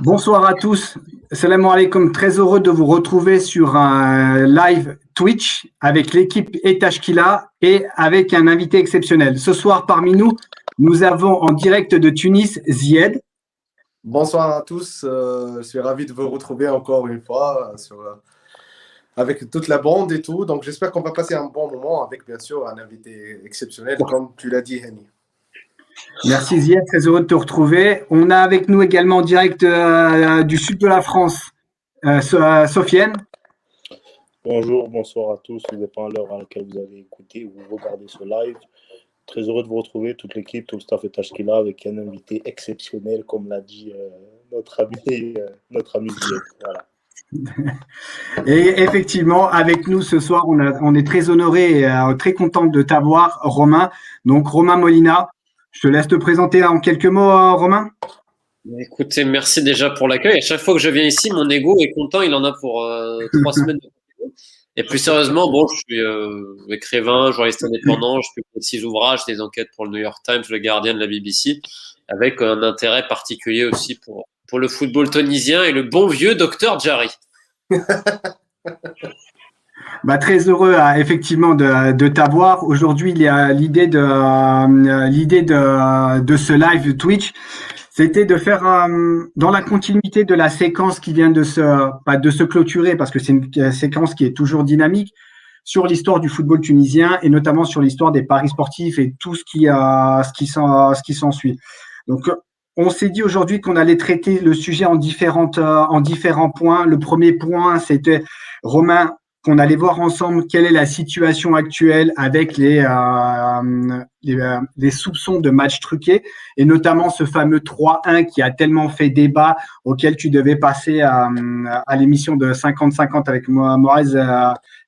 Bonsoir à tous. Salam alaikum. Très heureux de vous retrouver sur un live Twitch avec l'équipe Etashkila et avec un invité exceptionnel. Ce soir, parmi nous, nous avons en direct de Tunis Zied. Bonsoir à tous, je suis ravi de vous retrouver encore une fois avec toute la bande et tout. Donc j'espère qu'on va passer un bon moment avec bien sûr un invité exceptionnel comme tu l'as dit, Henny. Merci Zied, très heureux de te retrouver. On a avec nous également en direct du sud de la France, Sofiane. Bonjour, bonsoir à tous, ça dépend de l'heure à laquelle vous avez écouté ou regardé ce live. Très heureux de vous retrouver, toute l'équipe, tout le staff est Tashkila avec un invité exceptionnel, comme l'a dit notre ami Zied. Voilà. Et effectivement, avec nous ce soir, on est très honoré et très content de t'avoir, Romain. Donc, Romain Molina, je te laisse te présenter en quelques mots, Romain. Écoutez, merci déjà pour l'accueil. À chaque fois que je viens ici, mon ego est content. Il en a pour 3 semaines. Et plus sérieusement, bon, je suis écrivain, journaliste indépendant. Je publie 6 ouvrages, des enquêtes pour le New York Times, le Guardian, la BBC, avec un intérêt particulier aussi pour le football tunisien et le bon vieux docteur Jarry. Très heureux effectivement de t'avoir. Aujourd'hui, il y a l'idée de ce live Twitch, c'était de faire dans la continuité de la séquence qui vient de se clôturer, parce que c'est une séquence qui est toujours dynamique, sur l'histoire du football tunisien et notamment sur l'histoire des paris sportifs et tout ce qui s'ensuit. Donc on s'est dit aujourd'hui qu'on allait traiter le sujet en différents points. Le premier point, c'était, Romain, qu'on allait voir ensemble quelle est la situation actuelle avec les soupçons de matchs truqués, et notamment ce fameux 3-1 qui a tellement fait débat, auquel tu devais passer à l'émission de 50-50 avec Moraes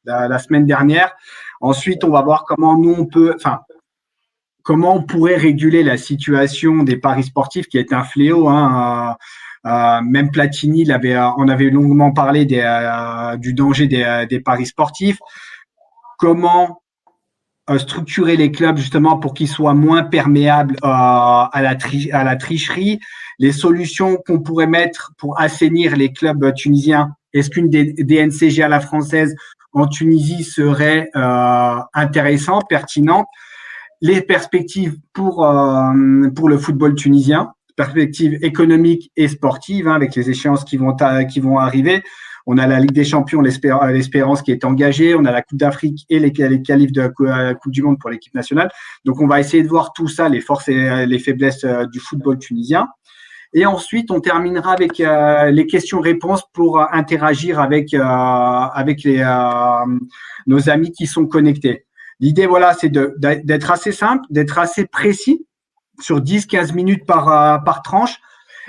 la semaine dernière. Ensuite, on va voir comment comment on pourrait réguler la situation des paris sportifs, qui est un fléau, hein. Même Platini on avait longuement parlé du danger des paris sportifs. Comment structurer les clubs justement pour qu'ils soient moins perméables à la tricherie, les solutions qu'on pourrait mettre pour assainir les clubs tunisiens. Est-ce qu'une DNCG à la française en Tunisie serait intéressant, pertinente? Les perspectives pour le football tunisien, perspectives économiques et sportives, hein, avec les échéances qui vont arriver. On a la Ligue des Champions, l'Espérance qui est engagée. On a la Coupe d'Afrique et les qualifs de la Coupe du Monde pour l'équipe nationale. Donc, on va essayer de voir tout ça, les forces et les faiblesses du football tunisien. Et ensuite, on terminera avec les questions-réponses pour interagir avec nos amis qui sont connectés. L'idée, voilà, c'est d'être assez simple, d'être assez précis sur 10-15 minutes par tranche.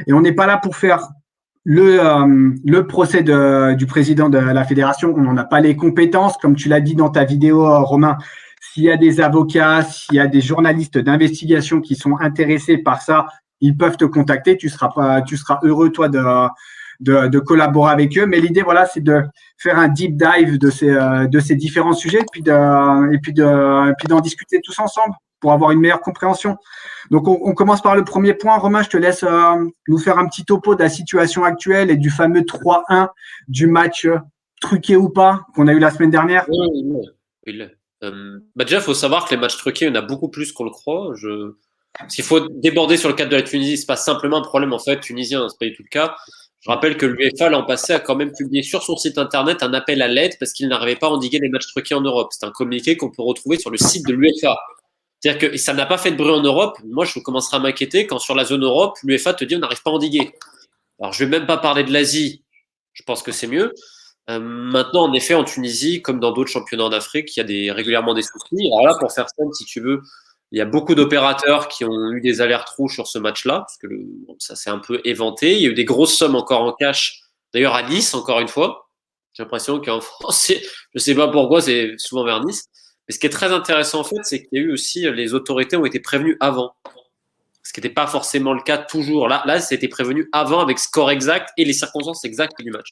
Et on n'est pas là pour faire le procès du président de la fédération. On n'en a pas les compétences. Comme tu l'as dit dans ta vidéo, Romain, s'il y a des avocats, s'il y a des journalistes d'investigation qui sont intéressés par ça, ils peuvent te contacter. Tu seras heureux, toi, de collaborer avec eux. Mais l'idée, voilà, c'est de faire un deep dive de ces différents sujets, et puis d'en discuter tous ensemble pour avoir une meilleure compréhension. Donc, on commence par le premier point. Romain, je te laisse nous faire un petit topo de la situation actuelle et du fameux 3-1 du match truqué ou pas qu'on a eu la semaine dernière. Oui. Déjà, il faut savoir que les matchs truqués, il y en a beaucoup plus qu'on le croit. Parce qu'il faut déborder sur le cadre de la Tunisie, c'est pas simplement un problème en fait tunisien, c'est pas du tout le cas. Je rappelle que l'UEFA l'an passé a quand même publié sur son site internet un appel à l'aide parce qu'il n'arrivait pas à endiguer les matchs truqués en Europe. C'est un communiqué qu'on peut retrouver sur le site de l'UEFA. C'est-à-dire que ça n'a pas fait de bruit en Europe. Moi, je commencerai à m'inquiéter quand sur la zone Europe, l'UEFA te dit on n'arrive pas à endiguer. Alors, je vais même pas parler de l'Asie. Je pense que c'est mieux. Maintenant, en effet, en Tunisie, comme dans d'autres championnats en Afrique, il y a régulièrement des soucis. Alors là, pour faire simple, si tu veux, il y a beaucoup d'opérateurs qui ont eu des alertes rouges sur ce match-là, parce que ça s'est un peu éventé. Il y a eu des grosses sommes encore en cash, d'ailleurs à Nice, encore une fois. J'ai l'impression qu'en France, je ne sais pas pourquoi, c'est souvent vers Nice. Mais ce qui est très intéressant, en fait, c'est qu'il y a eu aussi, les autorités ont été prévenues avant. Ce qui n'était pas forcément le cas toujours. Là, c'était prévenu avant avec score exact et les circonstances exactes du match.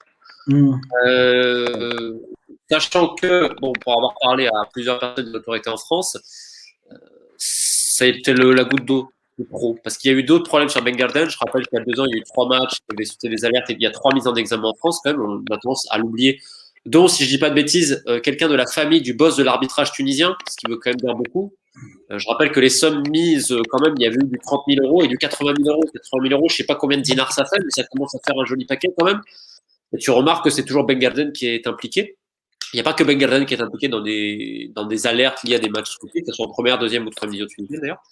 Sachant que, bon, pour avoir parlé à plusieurs personnes de l'autorité en France, ça a été la goutte d'eau. c'est trop. Parce qu'il y a eu d'autres problèmes sur Ben Garden. Je rappelle qu'il y a 2 ans, il y a eu 3 matchs, il y avait des alertes et il y a 3 mises en examen en France quand même. On a tendance à l'oublier. Dont, si je dis pas de bêtises, quelqu'un de la famille du boss de l'arbitrage tunisien, ce qui veut quand même dire beaucoup. Je rappelle que les sommes mises, quand même, il y avait eu du 30 000 euros et du 80 000 euros. 80 000 euros, je sais pas combien de dinars ça fait, mais ça commence à faire un joli paquet quand même. Et tu remarques que c'est toujours Ben Garden qui est impliqué. Il n'y a pas que Ben Garden qui est impliqué dans des alertes liées à des matchs truqués, que ce soit en première, deuxième ou troisième division tunisienne d'ailleurs.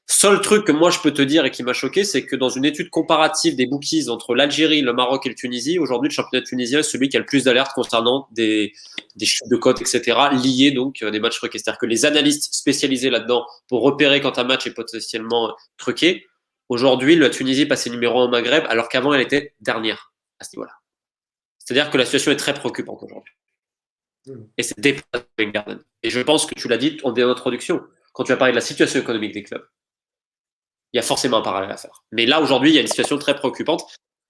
Seul truc que moi je peux te dire et qui m'a choqué, c'est que dans une étude comparative des bookies entre l'Algérie, le Maroc et le Tunisie, aujourd'hui le championnat tunisien est celui qui a le plus d'alertes concernant des chutes de cotes, etc., liées donc à des matchs truqués. C'est-à-dire que les analystes spécialisés là-dedans pour repérer quand un match est potentiellement truqué, aujourd'hui la Tunisie passait numéro 1 au Maghreb, alors qu'avant elle était dernière à ce niveau-là. C'est-à-dire que la situation est très préoccupante aujourd'hui. Et c'est dépassé Ben Garden. Et je pense que tu l'as dit en introduction, quand tu as parlé de la situation économique des clubs, il y a forcément un parallèle à faire. Mais là, aujourd'hui, il y a une situation très préoccupante.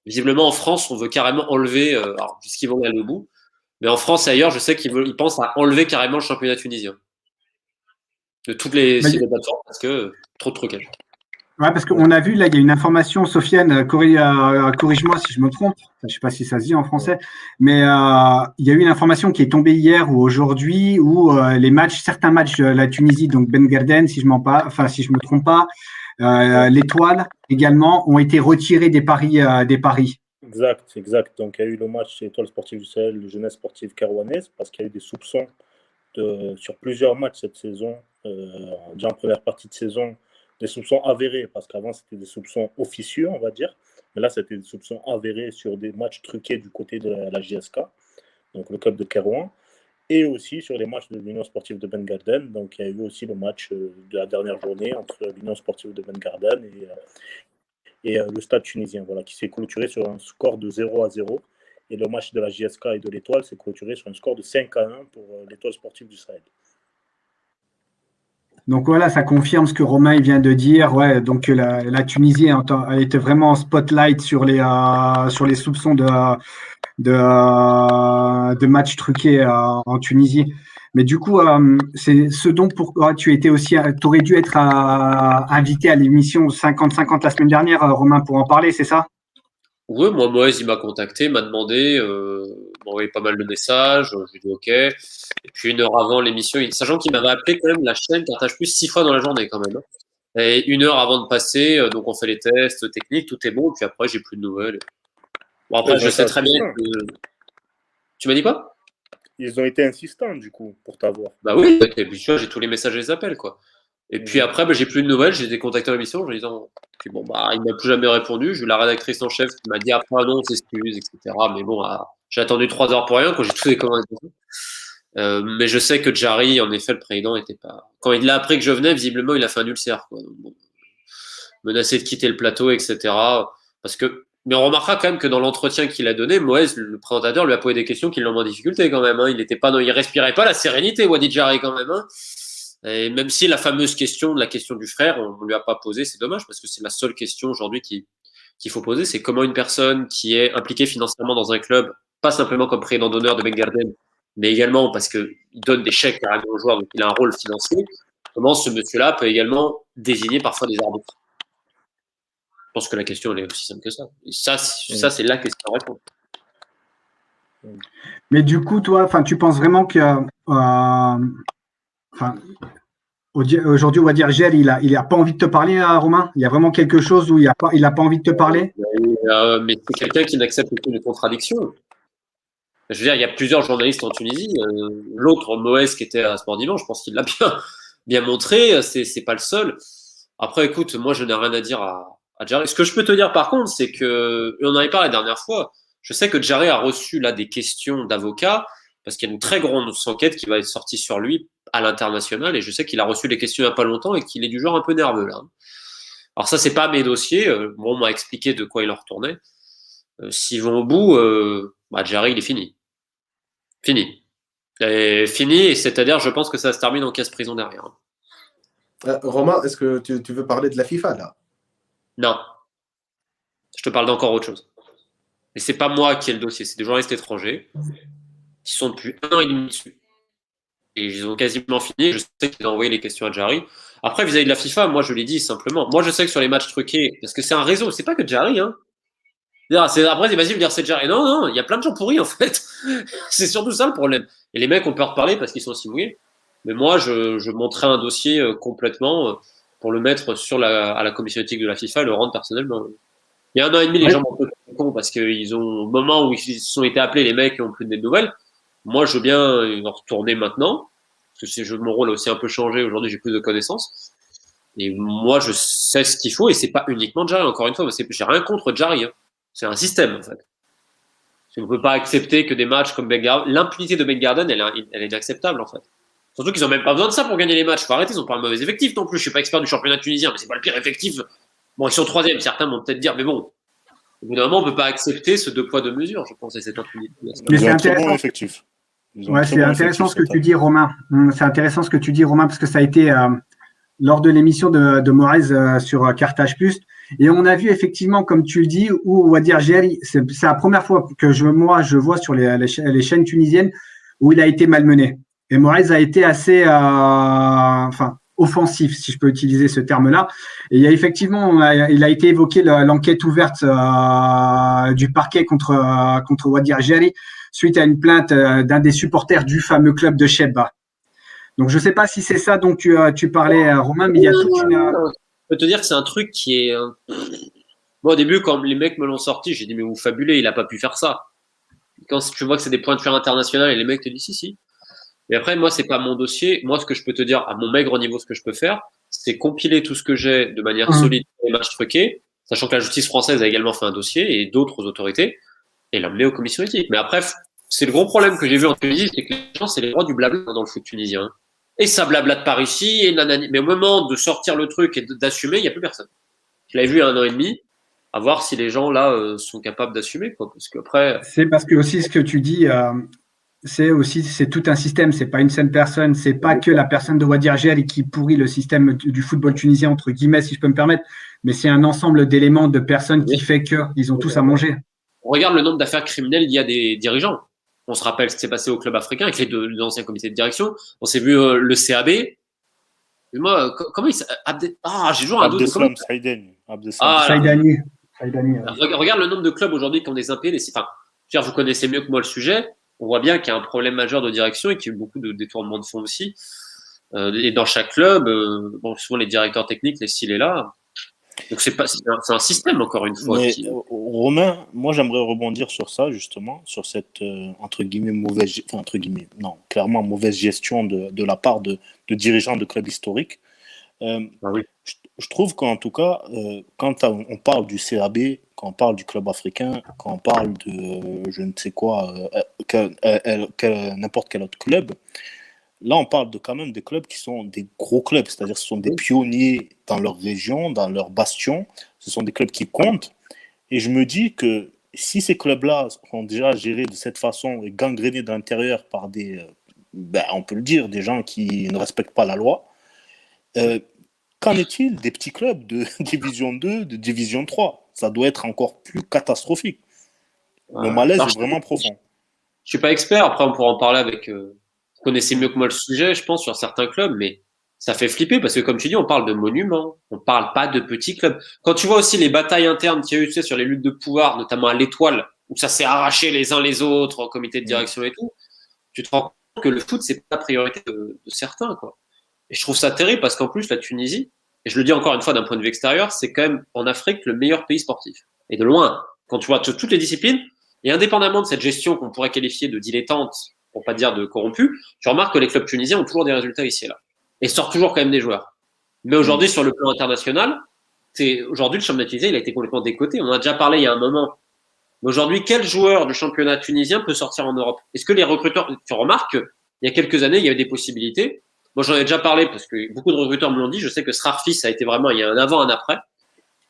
Visiblement, en France, on veut carrément enlever, alors, puisqu'ils vont aller au bout, mais en France et ailleurs, je sais qu'ils pensent à enlever carrément le championnat tunisien de toutes les plateformes parce que trop de trucages. Ouais, parce qu'on a vu, là, il y a une information, Sofiane, corrige-moi si je me trompe, enfin, je ne sais pas si ça se dit en français, mais il y a eu une information qui est tombée hier ou aujourd'hui où certains matchs de la Tunisie, donc Ben Garden, si je me trompe pas, l'Étoile également, ont été retirés des paris. Exact. Donc, il y a eu le match Étoile Sportive du Sahel, le Jeunesse Sportive Carouanaise, parce qu'il y a eu des soupçons sur plusieurs matchs cette saison, déjà en première partie de saison, des soupçons avérés, parce qu'avant c'était des soupçons officieux, on va dire, mais là c'était des soupçons avérés sur des matchs truqués du côté de la JSK, donc le club de Kérouan, et aussi sur les matchs de l'Union Sportive de Ben Garden. Donc il y a eu aussi le match de la dernière journée entre l'Union Sportive de Ben Garden et le Stade tunisien, voilà, qui s'est clôturé sur un score de 0-0. Et le match de la JSK et de l'Étoile s'est clôturé sur un score de 5-1 pour l'Étoile Sportive du Sahel. Donc voilà, ça confirme ce que Romain il vient de dire. Ouais, donc la Tunisie a été vraiment en spotlight sur les soupçons de matchs truqués en Tunisie. Mais du coup, c'est ce dont pourquoi t'aurais dû être invité à l'émission 50-50 la semaine dernière, Romain, pour en parler, c'est ça? Oui, moi, Moïse, il m'a contacté, m'a demandé, m'a envoyé pas mal de messages, je lui ai dit OK. Et puis 1 heure avant l'émission, sachant qu'il m'avait appelé quand même la chaîne Partage Plus 6 fois dans la journée quand même. Et 1 heure avant de passer, donc on fait les tests techniques, tout est bon, puis après j'ai plus de nouvelles. Bon après je sais très bien que... Tu m'as dit quoi? Ils ont été insistants du coup pour t'avoir. Bah oui, puis tu vois, j'ai tous les messages et les appels quoi. Et puis après, j'ai plus de nouvelles, j'ai décontacté l'émission en lui disant, puis bon, il m'a plus jamais répondu. J'ai eu la rédactrice en chef qui m'a dit après, non, on s'excuse, etc. Mais bon, j'ai attendu 3 heures pour rien quand j'ai tout décommandé. Mais je sais que Jarry, en effet, le président, était pas. Quand il a appris que je venais, visiblement, il a fait un ulcère, quoi. Donc, bon, menacé de quitter le plateau, etc. Parce que, mais on remarquera quand même que dans l'entretien qu'il a donné, Moïse, le présentateur, lui a posé des questions qui l'ont mis en difficulté quand même. Hein. Il respirait pas la sérénité, Wadi Jarry quand même. Hein. Et même si la fameuse question, la question du frère, on ne lui a pas posé, c'est dommage parce que c'est la seule question aujourd'hui qu'il faut poser, c'est comment une personne qui est impliquée financièrement dans un club, pas simplement comme président d'honneur de Ben Garden, mais également parce qu'il donne des chèques carrément aux joueurs, donc il a un rôle financier, comment ce monsieur-là peut également désigner parfois des arbitres. Je pense que la question elle est aussi simple que ça. Et ça c'est la question à répondre. Mais du coup, toi, tu penses vraiment que aujourd'hui, on va dire Gel, il a pas envie de te parler, Romain? Il y a vraiment quelque chose où il a pas envie de te parler? Mais c'est quelqu'un qui n'accepte aucune contradiction. Je veux dire, il y a plusieurs journalistes en Tunisie. L'autre, Moès, qui était à Sport Dimanche, je pense qu'il l'a bien montré. C'est pas le seul. Après, écoute, moi, je n'ai rien à dire à Jarry. Ce que je peux te dire, par contre, c'est que, et on en avait parlé la dernière fois, je sais que Jarry a reçu là des questions d'avocats parce qu'il y a une très grande enquête qui va être sortie sur lui à l'international et je sais qu'il a reçu les questions il n'y a pas longtemps et qu'il est du genre un peu nerveux là. Alors ça, c'est pas mes dossiers. Bon, on m'a expliqué de quoi il en retournait. S'ils vont au bout, Jarry, il est fini. Fini. Et c'est-à-dire, je pense que ça se termine en casse-prison derrière. Romain, est-ce que tu veux parler de la FIFA là? Non. Je te parle d'encore autre chose. Et c'est pas moi qui ai le dossier, c'est des journalistes étrangers qui sont depuis 1 an et demi dessus. Et ils ont quasiment fini. Je sais qu'ils ont envoyé les questions à Jarry. Après, vis-à-vis de la FIFA, moi, je l'ai dit simplement. Moi, je sais que sur les matchs truqués, parce que c'est un réseau, c'est pas que Jarry, hein. Après, c'est facile de dire c'est Jarry. Non, non, il y a plein de gens pourris, en fait. C'est surtout ça le problème. Et les mecs ont peur de parler parce qu'ils sont aussi mouillés. Mais moi, je monterai un dossier complètement pour le mettre à la commission éthique de la FIFA et le rendre personnellement. Il y a 1 an et demi, les gens m'ont un peu con parce qu'ils ont, au moment où ils se sont été appelés, les mecs n'ont plus de nouvelles. Moi, je veux bien retourner maintenant, parce que mon rôle a aussi un peu changé. Aujourd'hui, j'ai plus de connaissances. Et moi, je sais ce qu'il faut, et c'est pas uniquement Jarry, encore une fois. J'ai rien contre Jarry. Hein. C'est un système, en fait. On ne peut pas accepter que des matchs comme Ben Garden, l'impunité de Ben Garden, elle est inacceptable, en fait. Surtout qu'ils n'ont même pas besoin de ça pour gagner les matchs. Faut arrêter, ils n'ont pas un mauvais effectif non plus. Je suis pas expert du championnat tunisien, mais c'est pas le pire effectif. Bon, ils sont troisième, certains vont peut-être dire, mais bon, au bout d'un moment, on ne peut pas accepter ce 2 poids 2 mesures, je pense, et cette impunité. Mais c'est un très bon intéressant. effectif. Ouais, c'est intéressant ce que tu dis, Romain. C'est intéressant ce que tu dis, Romain, parce que ça a été lors de l'émission de Morez sur Carthage Plus. Et on a vu effectivement, comme tu le dis, où Wadir Jarry, c'est la première fois que je vois sur les chaînes tunisiennes où il a été malmené. Et Morez a été assez, offensif, si je peux utiliser ce terme-là. Et il y a effectivement, il a été évoqué l'enquête ouverte du parquet contre Wadir Jarry suite à une plainte d'un des supporters du fameux club de Chebba. Donc, je ne sais pas si c'est ça dont tu parlais, Romain, mais il y a toute une... Je peux te dire que c'est un truc qui est... Moi, au début, quand les mecs me l'ont sorti, j'ai dit, mais vous fabulez, il n'a pas pu faire ça. Quand tu vois que c'est des points de fer internationaux et les mecs te disent, si. Mais après, moi, c'est pas mon dossier. Moi, ce que je peux te dire, à mon maigre niveau, ce que je peux faire, c'est compiler tout ce que j'ai de manière solide pour les matchs truqués, sachant que la justice française a également fait un dossier et d'autres autorités, et l'amener aux commissions éthiques. Mais après, c'est le gros problème que j'ai vu en Tunisie, c'est que les gens, c'est les rois du blabla dans le foot tunisien. Et ça blablate par ici, et nanani. Mais au moment de sortir le truc et d'assumer, il n'y a plus personne. Je l'avais vu il y a 1 an et demi, à voir si les gens là sont capables d'assumer, quoi. Parce qu'après. C'est parce que aussi ce que tu dis, c'est tout un système. C'est pas une seule personne. C'est pas que la personne de Wadir Jarry qui pourrit le système du football tunisien entre guillemets, si je peux me permettre. Mais c'est un ensemble d'éléments de personnes qui fait qu'ils ont tous à manger. On regarde le nombre d'affaires criminelles liées à des dirigeants. On se rappelle ce qui s'est passé au club africain avec les 2 anciens comités de direction. On s'est vu le CAB. Moi, comment il s'appelle j'ai toujours un doute. Abdeslam Saïdani. Saïdani. Regarde le nombre de clubs aujourd'hui qui ont des impayés. Vous connaissez mieux que moi le sujet. On voit bien qu'il y a un problème majeur de direction et qu'il y a eu beaucoup de détournements de fonds aussi. Et dans chaque club, souvent les directeurs techniques, les styles est là. Donc c'est un système encore une fois. Mais, Romain, moi j'aimerais rebondir sur ça justement, sur cette entre guillemets clairement mauvaise gestion de la part de dirigeants de clubs historiques. Oui. Je trouve qu'en tout cas, quand on parle du CAB, quand on parle du club africain, quand on parle de je ne sais quoi, n'importe quel autre club, là, on parle quand même des clubs qui sont des gros clubs, c'est-à-dire que ce sont des pionniers dans leur région, dans leur bastion. Ce sont des clubs qui comptent. Et je me dis que si ces clubs-là sont déjà gérés de cette façon et gangrénés de l'intérieur par on peut le dire, des gens qui ne respectent pas la loi, qu'en est-il des petits clubs de Division 2, de Division 3 ? Ça doit être encore plus catastrophique. Le malaise est vraiment profond. Je suis pas expert, après on pourra en parler avec... Vous connaissez mieux que moi le sujet, je pense, sur certains clubs, mais ça fait flipper parce que, comme tu dis, on parle de monuments, on parle pas de petits clubs. Quand tu vois aussi les batailles internes qu'il y a eu, sur les luttes de pouvoir, notamment à l'Étoile, où ça s'est arraché les uns les autres en comité de direction et tout, tu te rends compte que le foot, c'est pas la priorité de certains, quoi. Et je trouve ça terrible parce qu'en plus, la Tunisie, et je le dis encore une fois d'un point de vue extérieur, c'est quand même en Afrique le meilleur pays sportif. Et de loin, quand tu vois toutes les disciplines, et indépendamment de cette gestion qu'on pourrait qualifier de dilettante, pour pas dire de corrompus, tu remarques que les clubs tunisiens ont toujours des résultats ici et là. Et sortent toujours quand même des joueurs. Mais aujourd'hui, sur le plan international, aujourd'hui, le championnat tunisien, il a été complètement décoté. On en a déjà parlé il y a un moment. Mais aujourd'hui, quel joueur du championnat tunisien peut sortir en Europe ? Est-ce que les recruteurs, tu remarques qu'il y a quelques années, il y avait des possibilités. Moi, j'en ai déjà parlé parce que beaucoup de recruteurs me l'ont dit. Je sais que Srarfi, ça a été vraiment, il y a un avant, un après.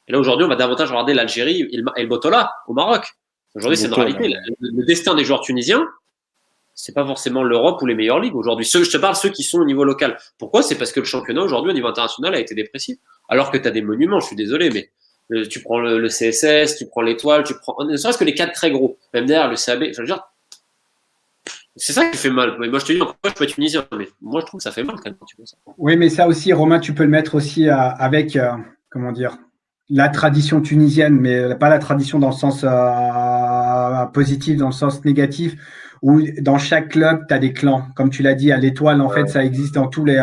Et là, aujourd'hui, on va davantage regarder l'Algérie et le Botola au Maroc. Aujourd'hui, c'est une réalité. Le destin des joueurs tunisiens, c'est pas forcément l'Europe ou les meilleures ligues aujourd'hui. Je te parle ceux qui sont au niveau local. Pourquoi ? C'est parce que le championnat aujourd'hui au niveau international a été dépressif. Alors que tu as des monuments, je suis désolé, mais tu prends le CSS, tu prends l'Étoile, tu prends ne serait-ce que les 4 très gros. Même derrière le CAB, je veux dire, C'est ça qui fait mal. Mais moi, je te dis, encore une fois, je peux être tunisien, mais moi, je trouve que ça fait mal quand même quand tu fais ça. Oui, mais ça aussi, Romain, tu peux le mettre aussi avec, comment dire, la tradition tunisienne, mais pas la tradition dans le sens positif, dans le sens négatif, où dans chaque club, tu as des clans. Comme tu l'as dit, à l'Étoile, en fait, ça existe dans tous les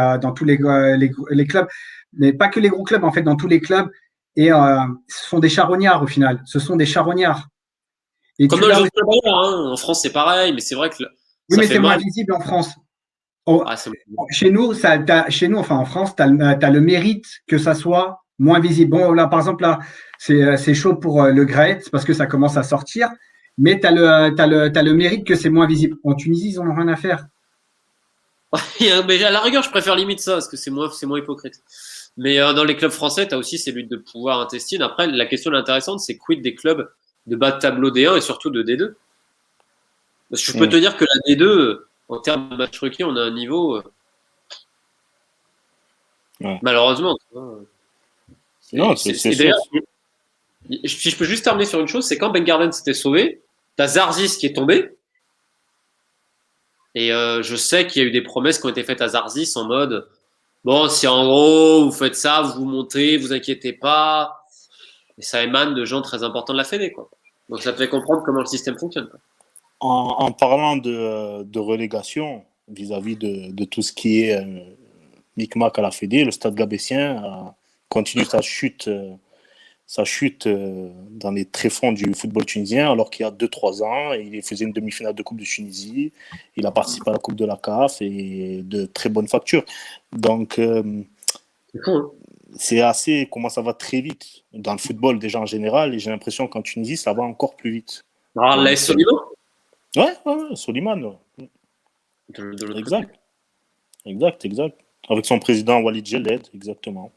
clubs, mais pas que les gros clubs, en fait, dans tous les clubs. Et ce sont des charognards au final. Ce sont des charognards. Et Comme dans les autres clubs ailleurs, hein. En France, c'est pareil, mais c'est vrai que oui, ça mais fait c'est moins mal. visible en France. Ah, Chez nous, enfin en France, tu as le mérite que ça soit moins visible. Bon, là, par exemple, là, c'est chaud pour le Grey, c'est parce que ça commence à sortir, mais tu as le mérite que c'est moins visible. En Tunisie, ils n'en ont rien à faire. Mais à la rigueur, je préfère limite ça, parce que c'est moins hypocrite. Mais dans les clubs français, tu as aussi ces luttes de pouvoir intestines. Après, la question intéressante, c'est quid des clubs de bas de tableau D1 et surtout de D2. Parce que je peux te dire que la D2, en termes de match truqué, on a un niveau. Malheureusement. Non, c'est sûr. Si je peux juste terminer sur une chose, c'est quand Ben Garden s'était sauvé, t'as Zarzis qui est tombé. Et je sais qu'il y a eu des promesses qui ont été faites à Zarzis en mode bon, si en gros vous faites ça, vous vous montez, vous inquiétez pas. Et ça émane de gens très importants de la Fédé, quoi. Donc ça te fait comprendre comment le système fonctionne, quoi. En parlant de relégation vis-à-vis de tout ce qui est micmac à la Fédé, le Stade Gabessien continue sa chute dans les tréfonds du football tunisien, alors qu'il y a 2-3 ans, il faisait une demi-finale de Coupe de Tunisie, il a participé à la Coupe de la CAF et de très bonne facture. Donc, c'est assez, comment ça va très vite dans le football déjà en général, et j'ai l'impression qu'en Tunisie, ça va encore plus vite. Alors, l'AS Soliman ? Ouais, Soliman. Exact. Avec son président Walid Jeled, exactement.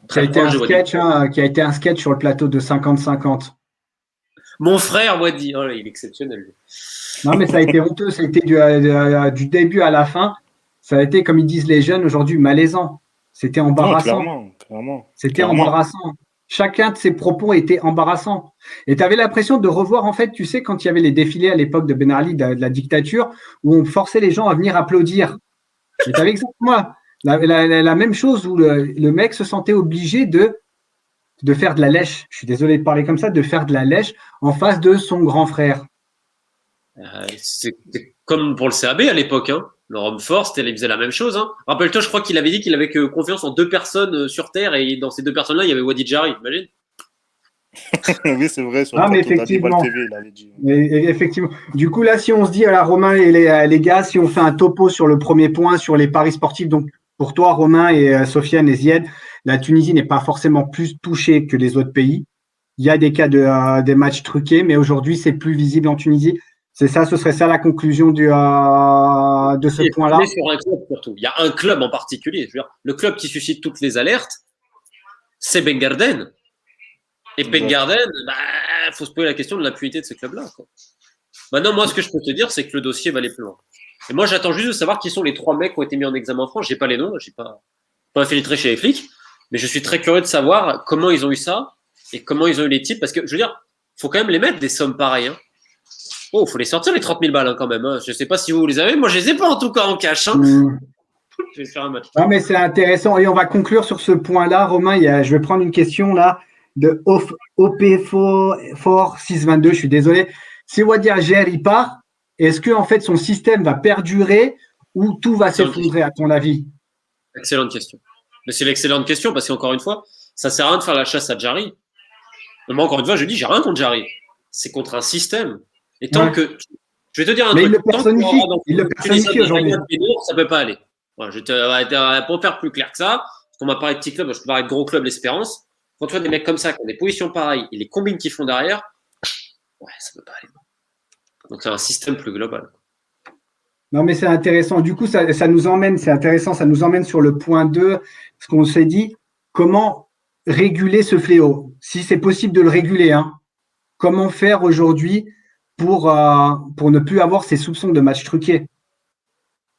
Ça a été un sketch, qui a été un sketch sur le plateau de 50-50. Mon frère Wadi, oh là, il est exceptionnel. Non, mais ça a été honteux, ça a été du début à la fin. Ça a été, comme ils disent les jeunes aujourd'hui, malaisant. C'était embarrassant. Non, clairement. C'était embarrassant. Chacun de ses propos était embarrassant. Et tu avais l'impression de revoir, en fait, tu sais, quand il y avait les défilés à l'époque de Ben Ali, de la dictature, où on forçait les gens à venir applaudir. Et tu avais exactement la même chose où le mec se sentait obligé de faire de la lèche. Je suis désolé de parler comme ça, de faire de la lèche en face de son grand frère. C'est comme pour le CAB à l'époque, hein. Le Rome Force, il faisait la même chose, hein. Rappelle-toi, je crois qu'il avait dit qu'il avait que confiance en 2 personnes sur Terre, et dans ces 2 personnes-là, il y avait Wadi Jari, imagine. Oui, c'est vrai, sur le effectivement. TV, il avait dit. Effectivement. Du coup, là, si on se dit, alors, Romain et les gars, si on fait un topo sur le premier point, sur les paris sportifs, donc pour toi, Romain et Sofiane et Zied, la Tunisie n'est pas forcément plus touchée que les autres pays. Il y a des cas des matchs truqués, mais aujourd'hui, c'est plus visible en Tunisie. C'est ça, ce serait ça la conclusion de ce point-là. Sur un club surtout. Il y a un club en particulier. Je veux dire, le club qui suscite toutes les alertes, c'est Ben Garden. Et Ben Garden, faut se poser la question de l'impunité de ce club-là, quoi. Maintenant, moi, ce que je peux te dire, c'est que le dossier va aller plus loin. Et moi, j'attends juste de savoir qui sont les 3 mecs qui ont été mis en examen en France. J'ai pas les noms, j'ai pas infiltré chez les flics, mais je suis très curieux de savoir comment ils ont eu ça et comment ils ont eu les types, parce que je veux dire, faut quand même les mettre des sommes pareilles, hein. Oh, faut les sortir les 30 000 balles, hein, quand même, hein. Je sais pas si vous les avez, moi je les ai pas en tout cas en cash, hein. Je vais faire un match. Non, mais c'est intéressant, et on va conclure sur ce point-là. Romain, je vais prendre une question là de OP4 622, je suis désolé. Si Wadi Ager il part, est-ce que en fait son système va perdurer ou tout va s'effondrer à ton avis? Excellente question. Mais c'est l'excellente question parce qu'encore une fois, ça sert à rien de faire la chasse à Jari. Moi, encore une fois, je dis, j'ai rien contre Jari. C'est contre un système. Et tant que. Je vais te dire un truc. Il le personnifie aujourd'hui. Ça peut pas aller. Voilà, pour faire plus clair que ça, parce qu'on m'a parlé de petits clubs, je peux parler de gros clubs, l'Espérance. Quand tu vois des mecs comme ça qui ont des positions pareilles et les combines qu'ils font derrière, ouais, ça peut pas aller. Donc c'est un système plus global. Non, mais c'est intéressant. Du coup, ça nous emmène, c'est intéressant, ça nous emmène sur le point 2, ce qu'on s'est dit, comment réguler ce fléau? Si c'est possible de le réguler, hein. Comment faire aujourd'hui pour ne plus avoir ces soupçons de match truqué?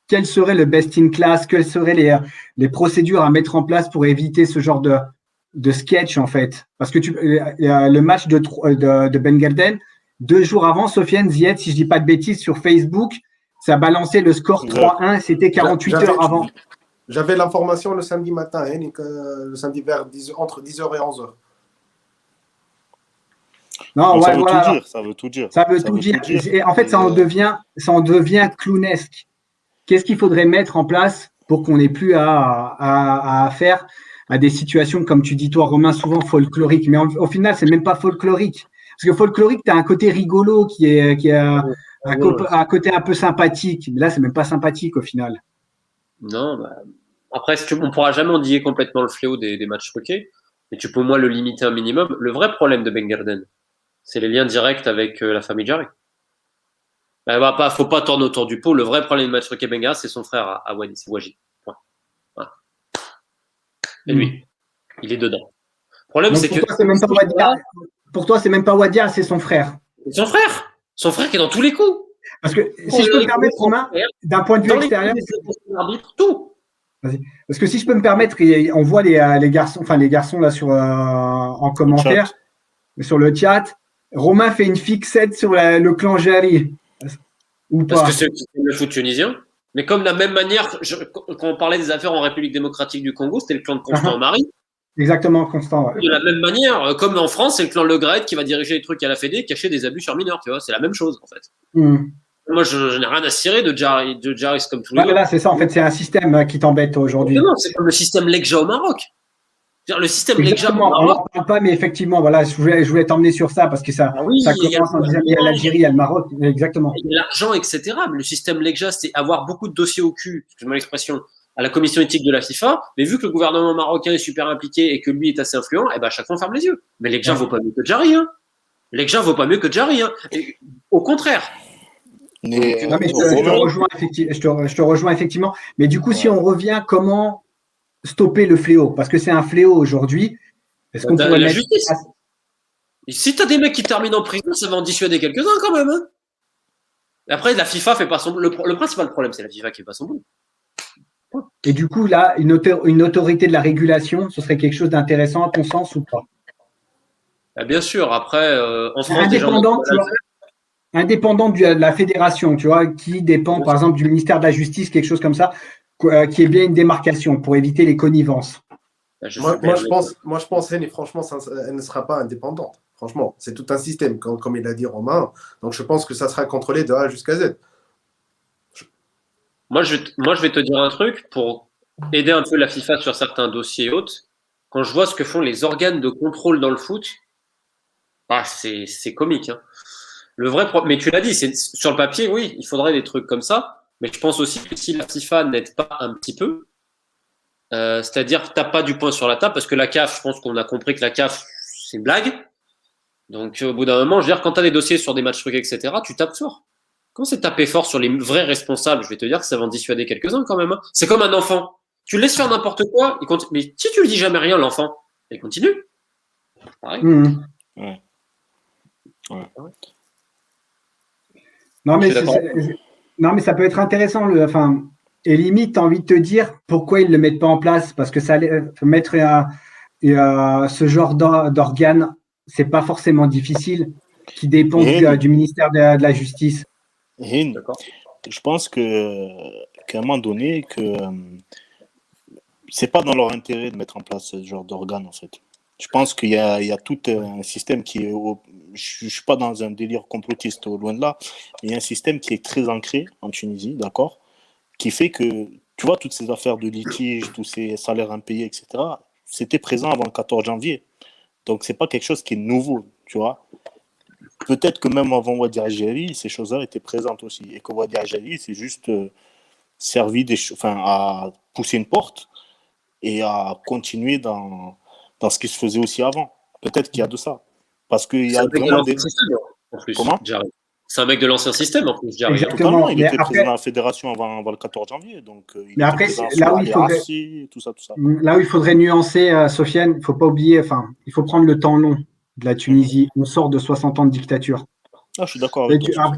Quel serait le best in class? Quelles seraient les procédures à mettre en place pour éviter ce genre de sketch, en fait? Parce que le match de Ben Garden, 2 jours avant, Sofiane Zied, si je dis pas de bêtises, sur Facebook, Ça balançait le score Exact. 3-1, c'était 48 heures avant. J'avais l'information le samedi matin, hein, le samedi entre 10h et 11h. Non, Donc, ouais, ça veut voilà. tout dire. Ça veut tout dire. Ça veut tout dire. Et en fait, ça en devient clownesque. Qu'est-ce qu'il faudrait mettre en place pour qu'on n'ait plus à affaire à des situations, comme tu dis toi, Romain, souvent folkloriques. Mais au final, c'est même pas folklorique. Parce que folklorique, tu as un côté rigolo qui est un côté un peu sympathique. Mais là, c'est même pas sympathique au final. Non, bah, après, on pourra jamais endiguer complètement le fléau des matchs truqués, mais tu peux au moins le limiter un minimum. Le vrai problème de Ben Garden, c'est les liens directs avec la famille Jarry. Faut pas tourner autour du pot. Le vrai problème de match truqué Ben Garden, c'est son frère à Wadi, c'est Waji. Point. Voilà. Et lui, il est dedans. Le problème, Donc, c'est pour que. toi, c'est même pas Wadia. Pour toi, c'est même pas Wadia, c'est son frère. Son frère! Son frère qui est dans tous les coups. Parce que si je peux me permettre, Romain, d'un point de vue extérieur, tout. parce que si je peux me permettre, on voit les garçons là en commentaire, sur le chat. Romain fait une fixette sur le clan Jarry. Ou pas. Parce que c'est le foot tunisien. Mais comme de la même manière, quand on parlait des affaires en République démocratique du Congo, c'était le clan de Constant Marie. Exactement, Constant. Ouais. De la même manière, comme en France, c'est le clan Le Gret qui va diriger les trucs à la Fédé, cacher des abus sur mineurs. Tu vois, c'est la même chose en fait. Moi, je n'ai rien à cirer de Jarry comme tous les autres. Là, c'est ça. En fait, c'est un système qui t'embête aujourd'hui. Non, c'est comme le système Legja au Maroc. Le système Legja au Exactement, on Maroc. n'en parle pas, mais effectivement, voilà, je voulais t'emmener sur ça parce que ça commence en disant il y a l'Algérie, il y a le Maroc, exactement. Il y a l'argent, etc. Mais le système Legja, c'est avoir beaucoup de dossiers au cul, excuse-moi l'expression, à la commission éthique de la FIFA. Mais vu que le gouvernement marocain est super impliqué et que lui est assez influent, à chaque fois on ferme les yeux. Mais Legja vaut pas mieux que Jarry. Legja vaut pas mieux que Jarry. Et, au contraire. Je te rejoins effectivement. Mais du coup, si on revient, comment stopper le fléau? Parce que c'est un fléau aujourd'hui. Est-ce qu'on pourrait la justice. Et si t'as des mecs qui terminent en prison, ça va en dissuader quelques-uns quand même. Après, la FIFA fait pas son. Le principal problème, c'est la FIFA qui fait pas son boulot. Et du coup, là, une autorité de la régulation, ce serait quelque chose d'intéressant à ton sens ou pas? Bien sûr. Après, en France, indépendant de la fédération, tu vois, qui dépend par exemple du ministère de la Justice, quelque chose comme ça, qui est bien une démarcation pour éviter les connivences. Moi, je pense, Henny, franchement, elle ne sera pas indépendante. Franchement, c'est tout un système, comme il a dit Romain. Donc, je pense que ça sera contrôlé de A jusqu'à Z. Moi, je vais te dire un truc pour aider un peu la FIFA sur certains dossiers autres. Quand je vois ce que font les organes de contrôle dans le foot, c'est comique. Le vrai problème, mais tu l'as dit, c'est sur le papier, oui, il faudrait des trucs comme ça. Mais je pense aussi que si la FIFA n'aide pas un petit peu, c'est-à-dire tape pas du poing sur la table, parce que la CAF, je pense qu'on a compris que la CAF, c'est une blague. Donc au bout d'un moment, je veux dire, quand tu as des dossiers sur des matchs truqués, etc., tu tapes fort. Quand c'est taper fort sur les vrais responsables, je vais te dire que ça va en dissuader quelques-uns quand même. C'est comme un enfant. Tu le laisses faire n'importe quoi, mais si tu lui dis jamais rien, l'enfant, il continue. Pareil. Ouais. Non, mais ça peut être intéressant. Et limite, tu as envie de te dire pourquoi ils ne le mettent pas en place. Parce que mettre ce genre d'organe, c'est pas forcément difficile, qui dépend du ministère de la Justice. Je pense qu'à un moment donné, c'est pas dans leur intérêt de mettre en place ce genre d'organe, en fait. Je pense qu'il y a tout un système qui est... Je ne suis pas dans un délire complotiste, loin de là, mais il y a un système qui est très ancré en Tunisie, d'accord, qui fait que, tu vois, toutes ces affaires de litige, tous ces salaires impayés, etc., c'était présent avant le 14 janvier. Donc, ce n'est pas quelque chose qui est nouveau, tu vois. Peut-être que même avant Wadi Ajari, ces choses-là étaient présentes aussi. Et que Wadi Ajari, c'est juste servi à pousser une porte et à continuer dans ce qui se faisait aussi avant. Peut-être qu'il y a de ça. Parce qu'il y a vraiment des... Comment ? C'est un mec de l'ancien système, en plus, Jarry. Exactement. Il était président de la fédération avant le 14 janvier. Donc, mais après, là où il faudrait nuancer, Sofiane, il ne faut pas oublier, il faut prendre le temps long de la Tunisie. On sort de 60 ans de dictature. Je suis d'accord avec toi.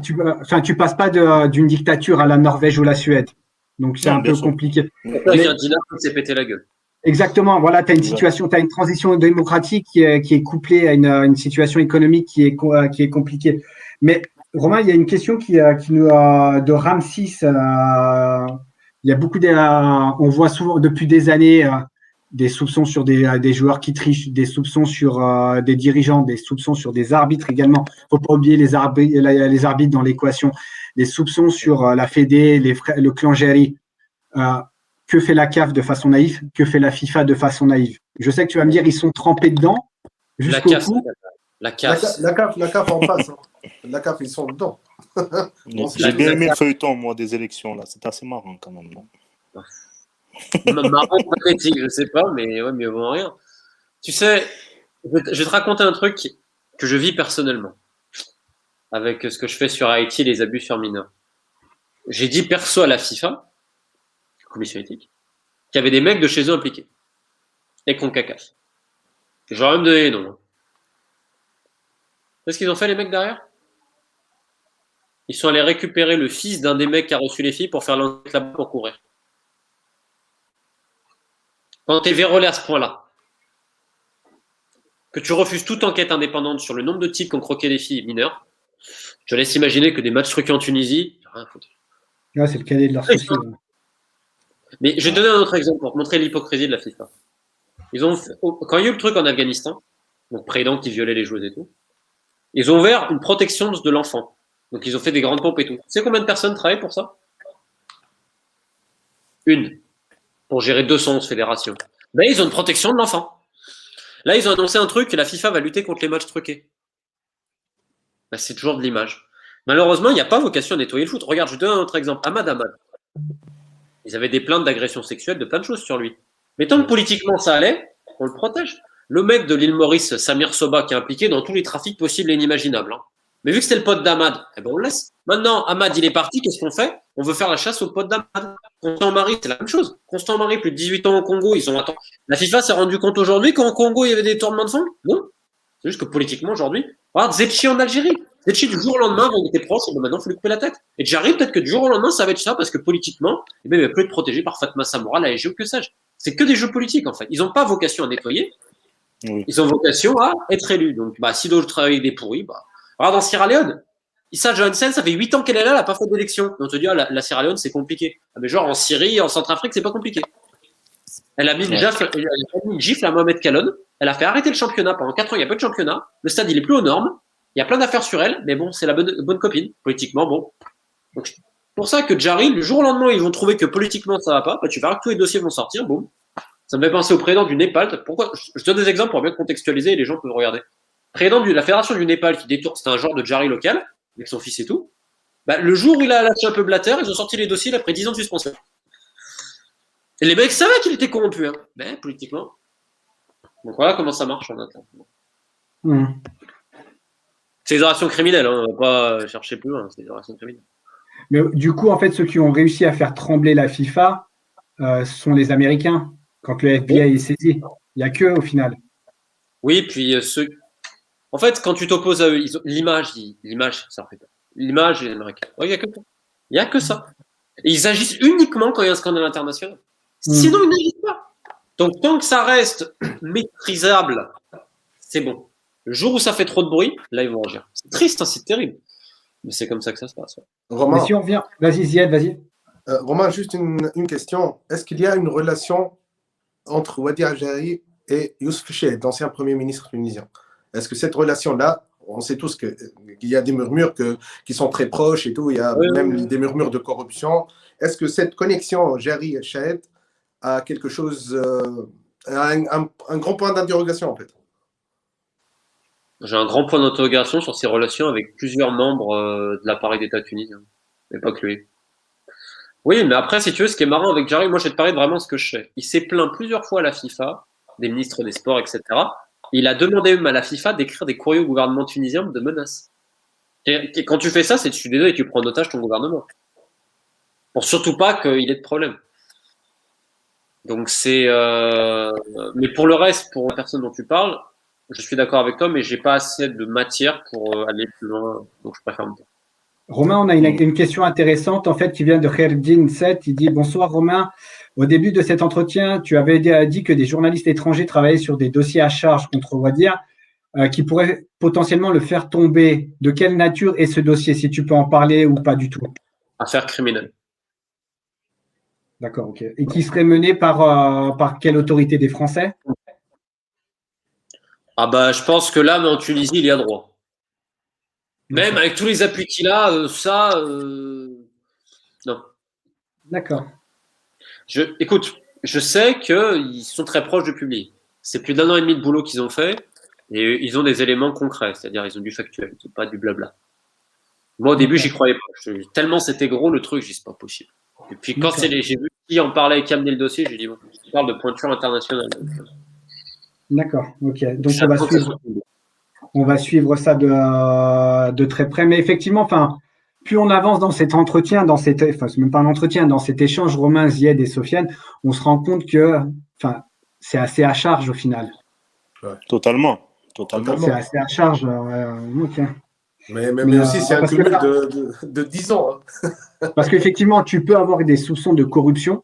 Tu passes pas d'une dictature à la Norvège ou la Suède. Donc, c'est un peu compliqué. Avec un dinar qui s'est pété la gueule. Exactement. Voilà, tu as une situation, tu as une transition démocratique qui est couplée à une situation économique qui est compliquée. Mais Romain, il y a une question de Ramsis. Il y a beaucoup on voit souvent depuis des années des soupçons sur des joueurs qui trichent, des soupçons sur des dirigeants, des soupçons sur des arbitres également. Il ne faut pas oublier les arbitres dans l'équation. Des soupçons sur la Fédé, le clan Géry. Que fait la CAF de façon naïve? Que fait la FIFA de façon naïve? Je sais que tu vas me dire, ils sont trempés dedans jusqu'au bout. La CAF en face. Hein. La CAF, ils sont dedans. J'ai bien aimé le feuilleton, moi, des élections, là. C'est assez marrant, quand même, non? Marrant, je sais pas, mais ouais, mieux vaut rien. Tu sais, je vais te raconter un truc que je vis personnellement avec ce que je fais sur Haïti, les abus sur mineurs. J'ai dit perso à la FIFA, commission éthique, qu'il y avait des mecs de chez eux impliqués et CONCACAF. J'aurais même donné les noms. Qu'est-ce qu'ils ont fait, les mecs derrière? Ils sont allés récupérer le fils d'un des mecs qui a reçu les filles pour faire l'enquête là-bas pour courir. Quand tu es vérolé à ce point-là, que tu refuses toute enquête indépendante sur le nombre de types qui ont croqué des filles mineures, je laisse imaginer que des matchs truqués en Tunisie, rien à foutre. Là, c'est le cadet de leur souci. Mais je vais te donner un autre exemple pour te montrer l'hypocrisie de la FIFA. Quand il y a eu le truc en Afghanistan, donc président qui violait les joueuses et tout, ils ont ouvert une protection de l'enfant. Donc ils ont fait des grandes pompes et tout. Tu sais combien de personnes travaillent pour ça? Une. Pour gérer 211 fédérations. Ben, ils ont une protection de l'enfant. Là, ils ont annoncé un truc que la FIFA va lutter contre les matchs truqués. Ben, c'est toujours de l'image. Malheureusement, il n'y a pas vocation à nettoyer le foot. Regarde, je te donne un autre exemple. Ahmad. Ils avaient des plaintes d'agression sexuelle, de plein de choses sur lui. Mais tant que politiquement ça allait, on le protège. Le mec de l'île Maurice, Samir Soba, qui est impliqué dans tous les trafics possibles et inimaginables. Hein. Mais vu que c'était le pote d'Ahmad, eh ben on le laisse. Maintenant, Ahmad, il est parti, qu'est-ce qu'on fait? On veut faire la chasse au pote d'Ahmad. Constant Marie, c'est la même chose. Constant Marie, plus de 18 ans au Congo, ils ont attendu. La FIFA s'est rendu compte aujourd'hui qu'au Congo, il y avait des tournements de fonds? Non. C'est juste que politiquement, aujourd'hui, regarde Zetchi en Algérie. Zetchi, du jour au lendemain, on était proches, maintenant, il faut lui couper la tête. Et j'arrive peut-être que du jour au lendemain, ça va être ça, parce que politiquement, eh ben, il va plus être protégé par Fatma Samoura, la SG ou que sais-je. C'est que des jeux politiques, en fait. Ils n'ont pas vocation à nettoyer. Oui. Ils ont vocation à être élus. Donc, si d'autres travaillent avec des pourris, regarde en Sierra Leone. Issa Johansen, ça fait 8 ans qu'elle est là, elle n'a pas fait d'élection. On te dit, la Sierra Leone, c'est compliqué. Mais genre, en Syrie, en Centrafrique, c'est pas compliqué. Elle a mis une gifle à Mohamed Kallon. Elle a fait arrêter le championnat. Pendant 4 ans, il n'y a pas de championnat. Le stade, il est plus aux normes. Il y a plein d'affaires sur elle. Mais bon, c'est la bonne copine. Politiquement, bon. Donc, pour ça que Jarry, le jour au lendemain, ils vont trouver que politiquement, ça va pas. Tu verras que tous les dossiers vont sortir. Boum. Ça me fait penser au président du Népal. Pourquoi? Je donne des exemples pour bien contextualiser et les gens peuvent regarder. Président de la fédération du Népal qui détourne, c'est un genre de Jarry local, avec son fils et tout. Le jour où il a lâché un peu Blatter, ils ont sorti les dossiers après 10 ans de suspension. Et les mecs savaient qu'il était corrompu, hein. Mais politiquement. Donc voilà comment ça marche en interne. C'est des orations criminelles, hein. On va pas chercher plus loin, c'est des orations criminelles. Mais du coup, en fait, ceux qui ont réussi à faire trembler la FIFA sont les Américains, quand le FBI est saisi. Il n'y a qu'eux au final. Oui, puis en fait, quand tu t'opposes à eux, l'image, ça leur fait peur. L'image, les Américains. Il n'y a que ça. Il n'y a que ça. Et ils agissent uniquement quand il y a un scandale international. Sinon, ils n'agissent pas. Donc, tant que ça reste maîtrisable, c'est bon. Le jour où ça fait trop de bruit, là, ils vont agir. C'est triste, hein, c'est terrible. Mais c'est comme ça que ça se passe. Ouais. Romain, mais si on revient, vas-y, Ziad, vas-y. Romain, juste une question. Est-ce qu'il y a une relation entre Wadi Al-Jarry et Yousef Chahid, l'ancien Premier ministre tunisien? Est-ce que cette relation-là, on sait tous qu'il y a des murmures qui sont très proches et tout, il y a même des murmures de corruption. Est-ce que cette connexion Jarry-Chahid a quelque chose, un grand point d'interrogation en fait? J'ai un grand point d'interrogation sur ses relations avec plusieurs membres de l'appareil d'État tunisien, mais pas que lui. Oui, mais après, si tu veux, ce qui est marrant avec Jarry, moi je vais te parler de vraiment ce que je sais. Il s'est plaint plusieurs fois à la FIFA, des ministres des Sports, etc. Il a demandé même à la FIFA d'écrire des courriers au gouvernement tunisien de menaces. Et quand tu fais ça, c'est tu désolé, tu prends en otage ton gouvernement. Pour surtout pas qu'il ait de problème. Donc c'est. Mais pour le reste, pour la personne dont tu parles, je suis d'accord avec toi, mais j'ai pas assez de matière pour aller plus loin, donc je préfère me taire. Romain, on a une question intéressante en fait qui vient de Kherdin 7. Il dit bonsoir Romain. Au début de cet entretien, tu avais dit que des journalistes étrangers travaillaient sur des dossiers à charge contre Wadir. qui pourrait potentiellement le faire tomber. De quelle nature est ce dossier, si tu peux en parler ou pas du tout? Affaire criminelle. D'accord, ok. Et qui serait mené par quelle autorité des Français? Ah bah, je pense que là, mais en Tunisie, il y a droit. Même avec tous les appuis qu'il a, non. D'accord. Écoute, je sais qu'ils sont très proches du public. C'est plus d'1 an et demi de boulot qu'ils ont fait et ils ont des éléments concrets, c'est-à-dire ils ont du factuel, c'est pas du blabla. Moi, au début, j'y croyais pas. Tellement c'était gros le truc, j'ai dit c'est pas possible. Et puis quand j'ai vu qui en parlait et qui amenait le dossier, j'ai dit bon, on parle de pointure internationale. D'accord, ok. Donc on va suivre ça de très près. Mais effectivement, enfin, plus on avance dans cet entretien, enfin, c'est même pas un entretien, dans cet échange Romain, Zied et Sofiane, on se rend compte que, enfin, c'est assez à charge au final. Ouais. Totalement. C'est assez à charge. Ok. Mais aussi, c'est un cumul de 10 ans. Hein. Parce qu'effectivement, tu peux avoir des soupçons de corruption,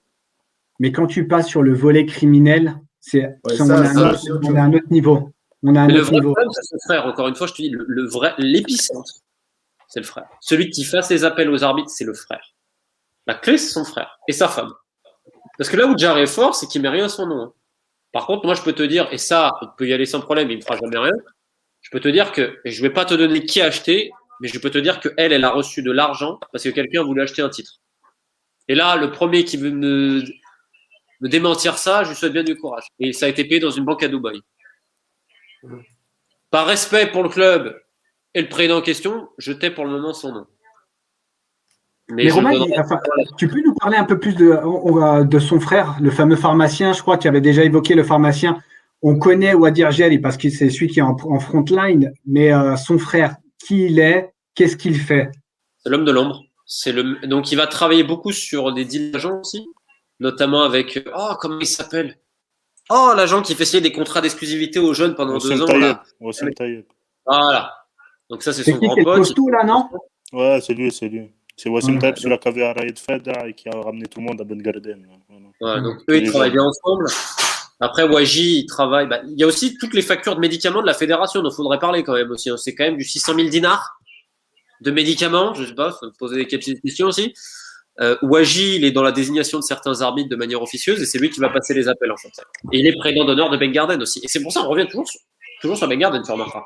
mais quand tu passes sur le volet criminel, on est à un autre niveau. On a un autre niveau. Problème, c'est son frère. Encore une fois, je te dis, l'épicentre, c'est le frère. Celui qui fasse les appels aux arbitres, c'est le frère. La clé, c'est son frère et sa femme. Parce que là où Jarry est fort, c'est qu'il met rien à son nom. Hein. Par contre, moi, je peux te dire, et ça, il peut y aller sans problème, il me fera jamais rien. Je peux te dire que, et je vais pas te donner qui a acheté, mais je peux te dire qu'elle a reçu de l'argent parce que quelqu'un voulait acheter un titre. Et là, le premier qui veut me démentir ça, je lui souhaite bien du courage. Et ça a été payé dans une banque à Dubaï. Par respect pour le club et le président en question, je tais pour le moment son nom. Mais Romain, tu peux nous parler un peu plus de son frère, le fameux pharmacien, je crois que tu avais déjà évoqué le pharmacien. On connaît Wadir Gel parce que c'est celui qui est en front line, mais son frère, qui il est, qu'est-ce qu'il fait? C'est l'homme de l'ombre. Donc il va travailler beaucoup sur des deals d'agents aussi, notamment avec comment il s'appelle? L'agent qui fait signer des contrats d'exclusivité aux jeunes pendant 2 ans. Wassim Taïeb. Voilà. Donc ça, c'est son grand pote. C'est costaud là, non? Ouais, c'est lui. C'est Wassim Taïeb, celui qui avait arrêté de Feda et qui a ramené tout le monde à Ben Garden. Ouais, donc eux, ils travaillent bien ensemble. Après, Waji, il travaille. Il y a aussi toutes les factures de médicaments de la fédération, dont il faudrait parler quand même aussi. C'est quand même du 600 000 dinars de médicaments. Je sais pas, faut poser des questions aussi. Waji, il est dans la désignation de certains arbitres de manière officieuse et c'est lui qui va passer les appels en fait. Et il est président d'honneur de Ben Garden aussi. Et c'est pour ça qu'on revient toujours sur Ben Garden, tu remarqueras.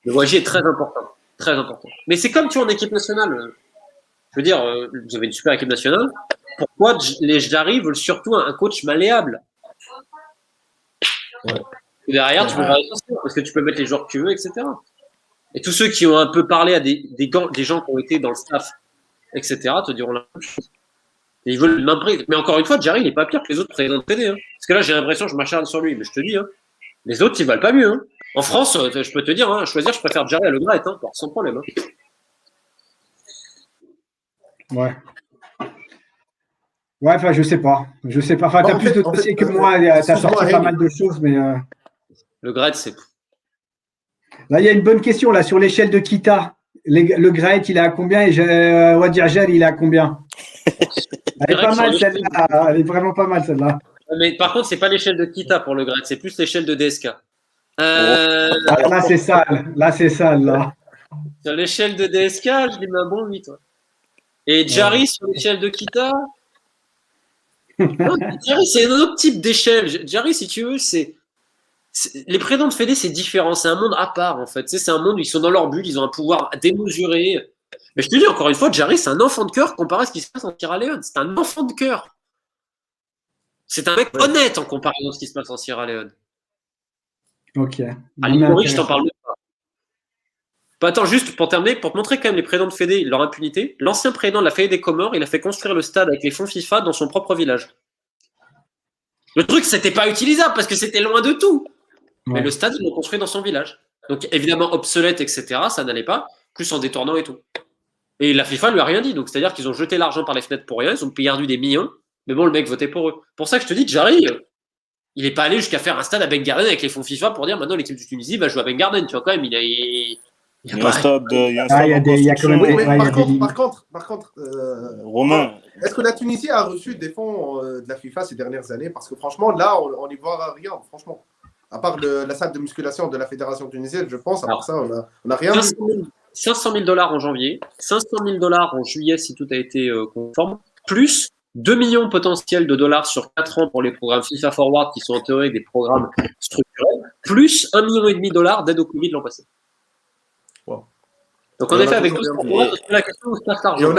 Le Waji est très important. Très important. Mais c'est comme tu es en équipe nationale. Je veux dire, vous avez une super équipe nationale. Pourquoi les Jari veulent surtout un coach malléable? Ouais. Et derrière, tu peux faire attention parce que tu peux mettre les joueurs que tu veux, etc. Et tous ceux qui ont un peu parlé à des gens qui ont été dans le staff, etc., te diront la même chose. Et ils veulent m'imprimer. Mais encore une fois, Jarry, il n'est pas pire que les autres présidents de PD. Hein. Parce que là, j'ai l'impression que je m'acharne sur lui. Mais je te dis, hein, les autres, ils valent pas mieux. Hein. En France, je peux te dire, hein, choisir, je préfère Jarry à Le Graët, hein, sans problème. Hein. Ouais. Ouais, enfin, je sais pas. Enfin, tu as plus de dossiers que moi. Tu as sorti pas mal de choses, mais. Le Graët, c'est. Là, il y a une bonne question là sur l'échelle de Kita. Le Graët, il est à combien et Wadir Gel, il est à combien? Elle est pas mal celle-là. Elle est vraiment pas mal celle-là. Mais par contre, c'est pas l'échelle de Kita pour le Graët, c'est plus l'échelle de DSK. Là, c'est sale. Là, c'est sale. Là. Sur l'échelle de DSK, je lui mets un bon 8. Ouais. Et Jarry sur l'échelle de Kita. Jarry, c'est un autre type d'échelle. Jarry, si tu veux, les présidents de Fédé, c'est différent. C'est un monde à part, en fait. C'est un monde où ils sont dans leur bulle, ils ont un pouvoir démesuré. Mais je te dis encore une fois, Jarry, c'est un enfant de cœur comparé à ce qui se passe en Sierra Leone. C'est un enfant de cœur. C'est un mec honnête en comparaison de ce qui se passe en Sierra Leone. Ok. À l'Ivoire, je t'en parle pas. Attends, juste pour terminer, pour te montrer quand même les présidents de Fédé, leur impunité, l'ancien président de la Fédé des Comores, il a fait construire le stade avec les fonds FIFA dans son propre village. Le truc, c'était pas utilisable parce que c'était loin de tout. Ouais. Mais le stade, ils l'ont construit dans son village. Donc, évidemment, obsolète, etc., ça n'allait pas, plus en détournant et tout. Et la FIFA lui a rien dit. Donc, c'est-à-dire qu'ils ont jeté l'argent par les fenêtres pour rien, ils ont perdu des millions, mais bon, le mec votait pour eux. Pour ça que je te dis, Jarry, il n'est pas allé jusqu'à faire un stade à Ben Garden avec les fonds FIFA pour dire maintenant l'équipe du Tunisie va jouer à Ben Garden. Tu vois, quand même, il y a un stade. Par contre, Romain, est-ce que la Tunisie a reçu des fonds de la FIFA ces dernières années? Parce que franchement, là, on n'y voit rien, franchement. À part la salle de musculation de la fédération tunisienne, je pense. À part Alors, ça, on n'a rien vu. 500 000 $ en janvier, 500 000 $ en juillet si tout a été conforme, plus 2 millions potentiels de dollars sur 4 ans pour les programmes FIFA Forward qui sont en théorie des programmes structurels, plus 1,5 million de dollars d'aide au Covid l'an passé. Wow. Donc en effet, avec tout ça, on va se poser la question où se passe l'argent.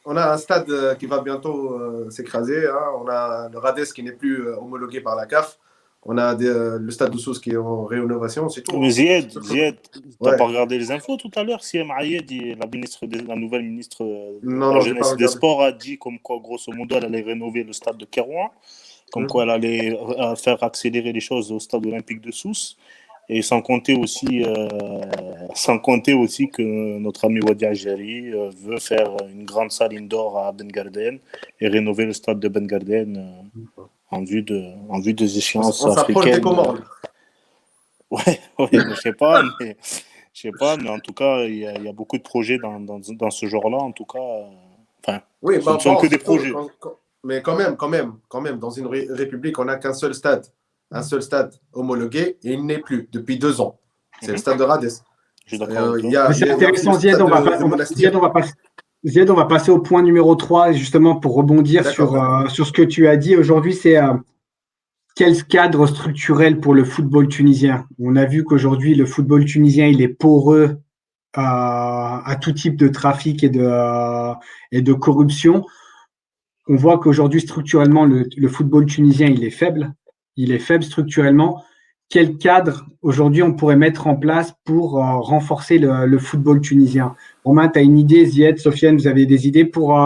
On a un stade qui va bientôt s'écraser. Hein. On a le Rades qui n'est plus homologué par la CAF. On a le stade de Sousse qui est en rénovation, c'est tout. Mais Zied, tu n'as pas regardé les infos tout à l'heure? Siem Ayed, la nouvelle ministre de la Jeunesse et des Sports, a dit comme quoi, grosso modo, elle allait rénover le stade de Kérouan, comme quoi elle allait faire accélérer les choses au stade olympique de Sousse. Et sans compter aussi que notre ami Wadi Ajari veut faire une grande salle indoor à Ben Garden et rénover le stade de Ben Garden en vue des échéances africaines. Ouais, je sais pas, mais en tout cas, il y a beaucoup de projets dans ce genre-là, en tout cas. Oui, ce ne sont que des projets. Mais quand même, dans une république, on n'a qu'un seul stade homologué et il n'est plus depuis 2 ans. C'est le stade de Rades. Je suis d'accord. C'est intéressant, Zied, on va passer au point numéro 3, justement, pour rebondir sur ce que tu as dit. Aujourd'hui, c'est quel cadre structurel pour le football tunisien? On a vu qu'aujourd'hui, le football tunisien, il est poreux à tout type de trafic et de corruption. On voit qu'aujourd'hui, structurellement, le football tunisien, il est faible. Il est faible structurellement. Quel cadre, aujourd'hui, on pourrait mettre en place pour renforcer le football tunisien? Romain, tu as une idée? Zied, Sofiane, vous avez des idées pour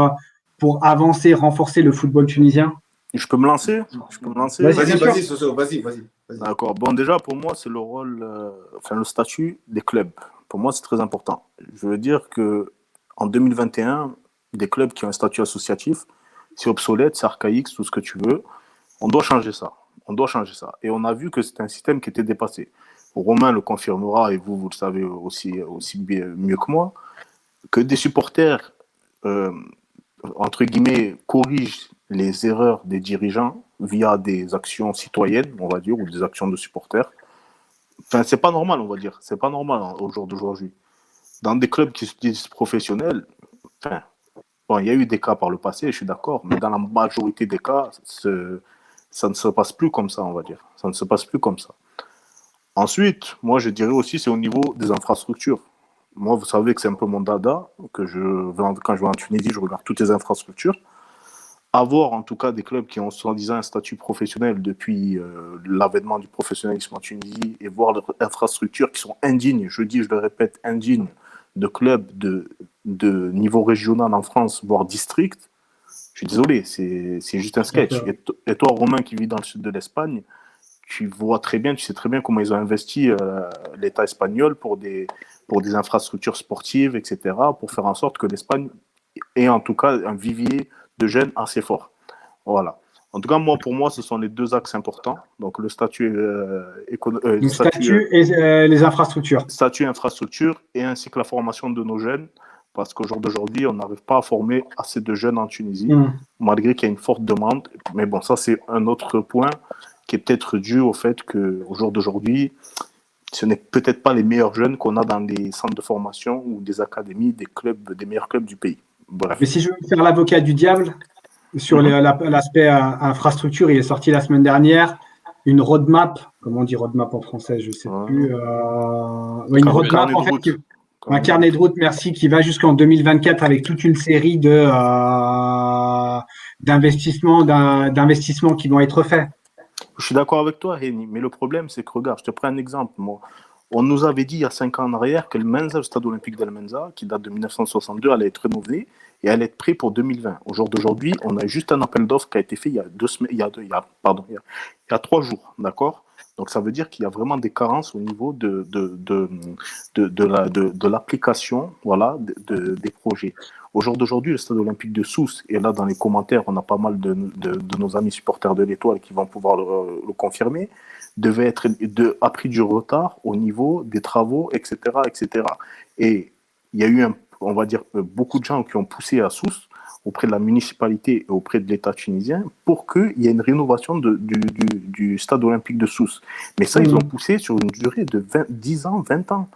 avancer, renforcer le football tunisien? Je peux me lancer? Vas-y, Soso, vas-y. D'accord. Bon, déjà, pour moi, c'est le rôle, le statut des clubs. Pour moi, c'est très important. Je veux dire qu'en 2021, des clubs qui ont un statut associatif, c'est obsolète, c'est archaïque, tout ce que tu veux. On doit changer ça. Et on a vu que c'est un système qui était dépassé. Romain le confirmera, et vous le savez aussi mieux que moi, que des supporters, entre guillemets, corrigent les erreurs des dirigeants via des actions citoyennes, on va dire, ou des actions de supporters. Enfin, c'est pas normal, on va dire. C'est pas normal au jour d'aujourd'hui. Dans des clubs qui se disent professionnels, il y a eu des cas par le passé, je suis d'accord, mais dans la majorité des cas, ça ne se passe plus comme ça, on va dire. Ça ne se passe plus comme ça. Ensuite, moi, je dirais aussi, c'est au niveau des infrastructures. Moi, vous savez que c'est un peu mon dada, quand je vais en Tunisie, je regarde toutes les infrastructures. Avoir en tout cas des clubs qui ont soi-disant un statut professionnel depuis l'avènement du professionnalisme en Tunisie et voir leurs infrastructures qui sont indignes, je le répète, indignes de clubs de niveau régional en France, voire district, je suis désolé, c'est juste un sketch. Et toi, Romain, qui vit dans le sud de l'Espagne, tu sais très bien comment ils ont investi l'État espagnol pour des infrastructures sportives, etc., pour faire en sorte que l'Espagne ait en tout cas un vivier de jeunes assez fort. Voilà. En tout cas, pour moi, ce sont les 2 axes importants. Donc, le statut et les infrastructures. Statut infrastructure et ainsi que la formation de nos jeunes. Parce qu'au jour d'aujourd'hui, on n'arrive pas à former assez de jeunes en Tunisie, malgré qu'il y a une forte demande. Mais bon, ça, c'est un autre point qui est peut-être dû au fait qu'au jour d'aujourd'hui, ce n'est peut-être pas les meilleurs jeunes qu'on a dans les centres de formation ou des académies, des meilleurs clubs du pays. Bref. Mais si je veux faire l'avocat du diable, sur l'aspect infrastructure, il est sorti la semaine dernière une roadmap, comment on dit roadmap en français, je ne sais plus. Une roadmap, en fait, un carnet de route, merci, qui va jusqu'en 2024 avec toute une série d'investissements qui vont être faits. Je suis d'accord avec toi, Rémi, mais le problème, c'est que, regarde, je te prends un exemple. On nous avait dit il y a 5 ans en arrière que le stade olympique d'El Menza, qui date de 1962, allait être rénové et allait être prêt pour 2020. Au jour d'aujourd'hui, on a juste un appel d'offres qui a été fait il y a 3 jours, d'accord? Donc ça veut dire qu'il y a vraiment des carences au niveau de l'application, voilà, des projets. Au jour d'aujourd'hui, le stade olympique de Sousse, et là dans les commentaires, on a pas mal de nos amis supporters de l'Étoile qui vont pouvoir le confirmer, a pris du retard au niveau des travaux, etc., etc. Et il y a eu, on va dire, beaucoup de gens qui ont poussé à Sousse auprès de la municipalité et auprès de l'État tunisien pour qu'il y ait une rénovation du stade olympique de Sousse. Mais ça, ils ont poussé sur une durée de 10 ans, 20 ans.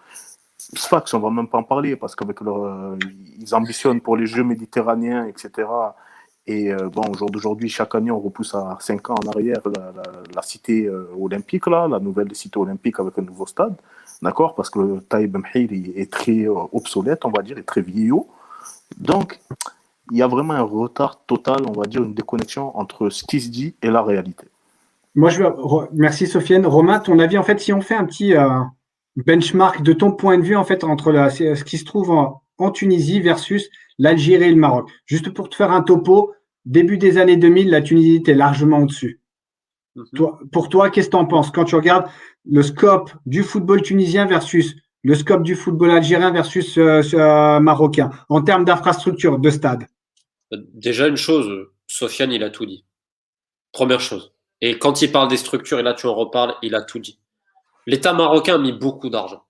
Sfax, on ne va même pas en parler parce qu'avec ils ambitionnent pour les Jeux méditerranéens, etc. Et au jour d'aujourd'hui, chaque année, on repousse à 5 ans en arrière la cité olympique, là, la nouvelle cité olympique avec un nouveau stade. D'accord? Parce que le Taïb Mhiri est très obsolète, on va dire, et très vieillot. Donc, il y a vraiment un retard total, on va dire, une déconnexion entre ce qui se dit et la réalité. Moi, merci Sofiane. Romain, ton avis, en fait, si on fait un petit benchmark de ton point de vue, en fait, entre ce qui se trouve en Tunisie versus l'Algérie et le Maroc. Juste pour te faire un topo, début des années 2000, la Tunisie était largement au-dessus. Pour toi, qu'est-ce que tu en penses quand tu regardes le scope du football tunisien versus le scope du football algérien versus marocain en termes d'infrastructure, de stade? Déjà, une chose, Sofiane, il a tout dit. Première chose. Et quand il parle des structures, et là tu en reparles, il a tout dit. L'État marocain a mis beaucoup d'argent.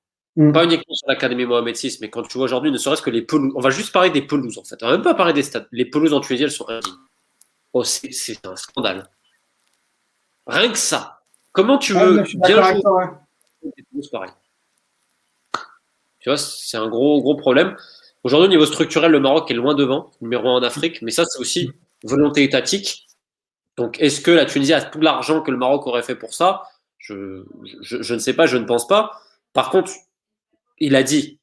Pas uniquement sur l'Académie Mohamed VI, mais quand tu vois aujourd'hui, ne serait-ce que les pelouses. On va juste parler des pelouses, en fait. On va même pas parler des stades. Les pelouses en Tunisie, elles sont indignes. Oh, c'est un scandale. Rien que ça. Comment tu veux bien jouer des pelouses pareilles? Tu vois, c'est un gros problème. Aujourd'hui, au niveau structurel, le Maroc est loin devant, numéro 1 en Afrique, mais ça, c'est aussi volonté étatique. Donc, est-ce que la Tunisie a tout l'argent que le Maroc aurait fait pour ça? Je ne sais pas, je ne pense pas. Par contre, il a dit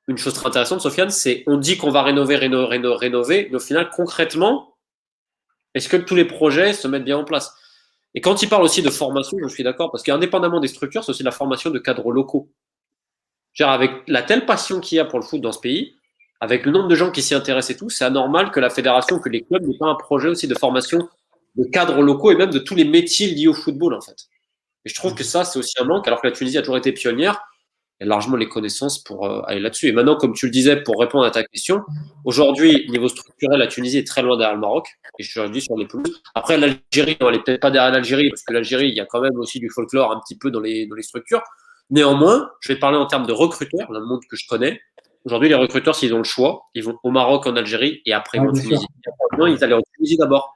une chose très intéressante, Sofiane, c'est on dit qu'on va rénover, mais au final, concrètement, est-ce que tous les projets se mettent bien en place? Et quand il parle aussi de formation, je suis d'accord, parce qu'indépendamment des structures, c'est aussi la formation de cadres locaux. Avec la telle passion qu'il y a pour le foot dans ce pays, avec le nombre de gens qui s'y intéressent et tout, c'est anormal que la fédération, que les clubs n'aient pas un projet aussi de formation de cadres locaux et même de tous les métiers liés au football, en fait. Et je trouve que ça, c'est aussi un manque, alors que la Tunisie a toujours été pionnière, elle a largement les connaissances pour aller là-dessus. Et maintenant, comme tu le disais, pour répondre à ta question, aujourd'hui, niveau structurel, la Tunisie est très loin derrière le Maroc, et je te dis sur les pelouses. Après, l'Algérie, elle n'est peut-être pas derrière l'Algérie, parce que l'Algérie, il y a quand même aussi du folklore un petit peu dans les structures. Néanmoins, je vais parler en termes de recruteurs, le monde que je connais. Aujourd'hui, les recruteurs, s'ils ont le choix, ils vont au Maroc, en Algérie, et après, ils vont en Tunisie. Non, ils allaient en Tunisie d'abord.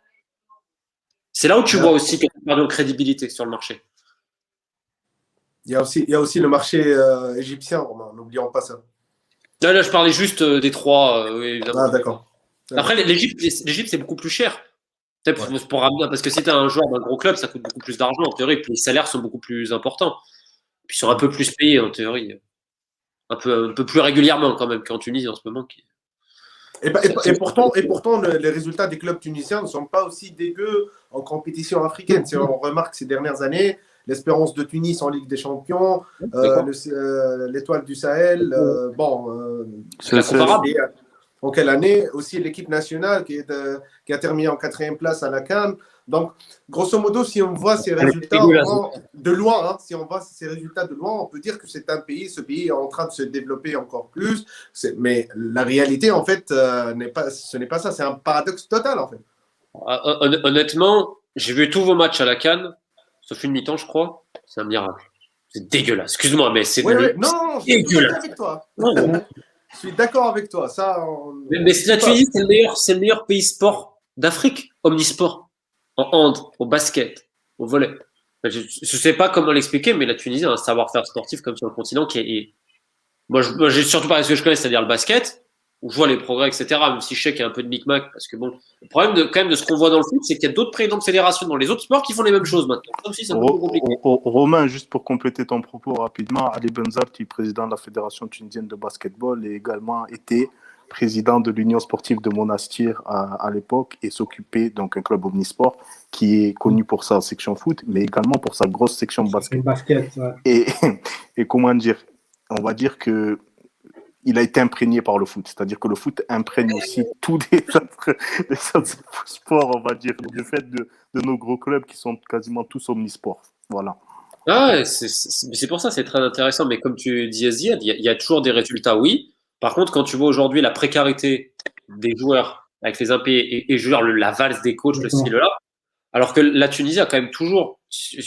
C'est là où tu vois aussi qu'il y a une perte de crédibilité sur le marché. Il y a aussi le marché égyptien, Romain, n'oublions pas ça. Là, je parlais juste des trois. Oui, évidemment. Ah, d'accord. Après, l'Égypte, c'est beaucoup plus cher. Pour ramener, parce que si tu as un joueur d'un gros club, ça coûte beaucoup plus d'argent en théorie, puis les salaires sont beaucoup plus importants. Puis ils sont un peu plus payés en théorie. Un peu plus régulièrement quand même qu'en Tunisie en ce moment. Et pourtant, les résultats des clubs tunisiens ne sont pas aussi dégueux en compétition africaine. Si on remarque ces dernières années, l'Espérance de Tunis en Ligue des Champions, l'Étoile du Sahel, c'est comparable. En quelle année? Aussi l'équipe nationale qui a terminé en 4e place à la CAN. Donc, grosso modo, si on voit ces résultats de loin, on peut dire que c'est ce pays est en train de se développer encore plus. Mais la réalité, en fait, ce n'est pas ça. C'est un paradoxe total, en fait. Honnêtement, j'ai vu tous vos matchs à la CAN, sauf une mi-temps, je crois. C'est un miracle. C'est dégueulasse. Excuse-moi, mais c'est Non, je suis d'accord avec toi. Je suis d'accord avec toi. Mais la Tunisie, c'est le meilleur pays sport d'Afrique, omnisport. En hand, au basket, au volley. Je ne sais pas comment l'expliquer, mais la Tunisie a un savoir-faire sportif comme sur le continent qui est. Moi, j'ai surtout parlé de ce que je connais, c'est-à-dire le basket, où je vois les progrès, etc. Même si je sais qu'il y a un peu de micmac, parce que bon, le problème quand même de ce qu'on voit dans le foot, c'est qu'il y a d'autres présidents de fédération dans les autres sports qui font les mêmes choses maintenant. Ça aussi, c'est un peu compliqué. Romain, juste pour compléter ton propos rapidement, Ali Benzab, qui est président de la Fédération tunisienne de basketball, a également été président de l'Union sportive de Monastir à l'époque et s'occupait donc un club omnisport qui est connu pour sa section foot, mais également pour sa grosse section basket. Ouais. Et comment dire, on va dire que il a été imprégné par le foot, c'est-à-dire que le foot imprègne aussi tous les autres sports, on va dire, du fait de nos gros clubs qui sont quasiment tous omnisports. Voilà. Ah, c'est pour ça, c'est très intéressant. Mais comme tu disais, Ziad, il y a toujours des résultats, oui. Par contre, quand tu vois aujourd'hui la précarité des joueurs avec les impayés et la valse des coachs, le style là, alors que la Tunisie a quand même toujours.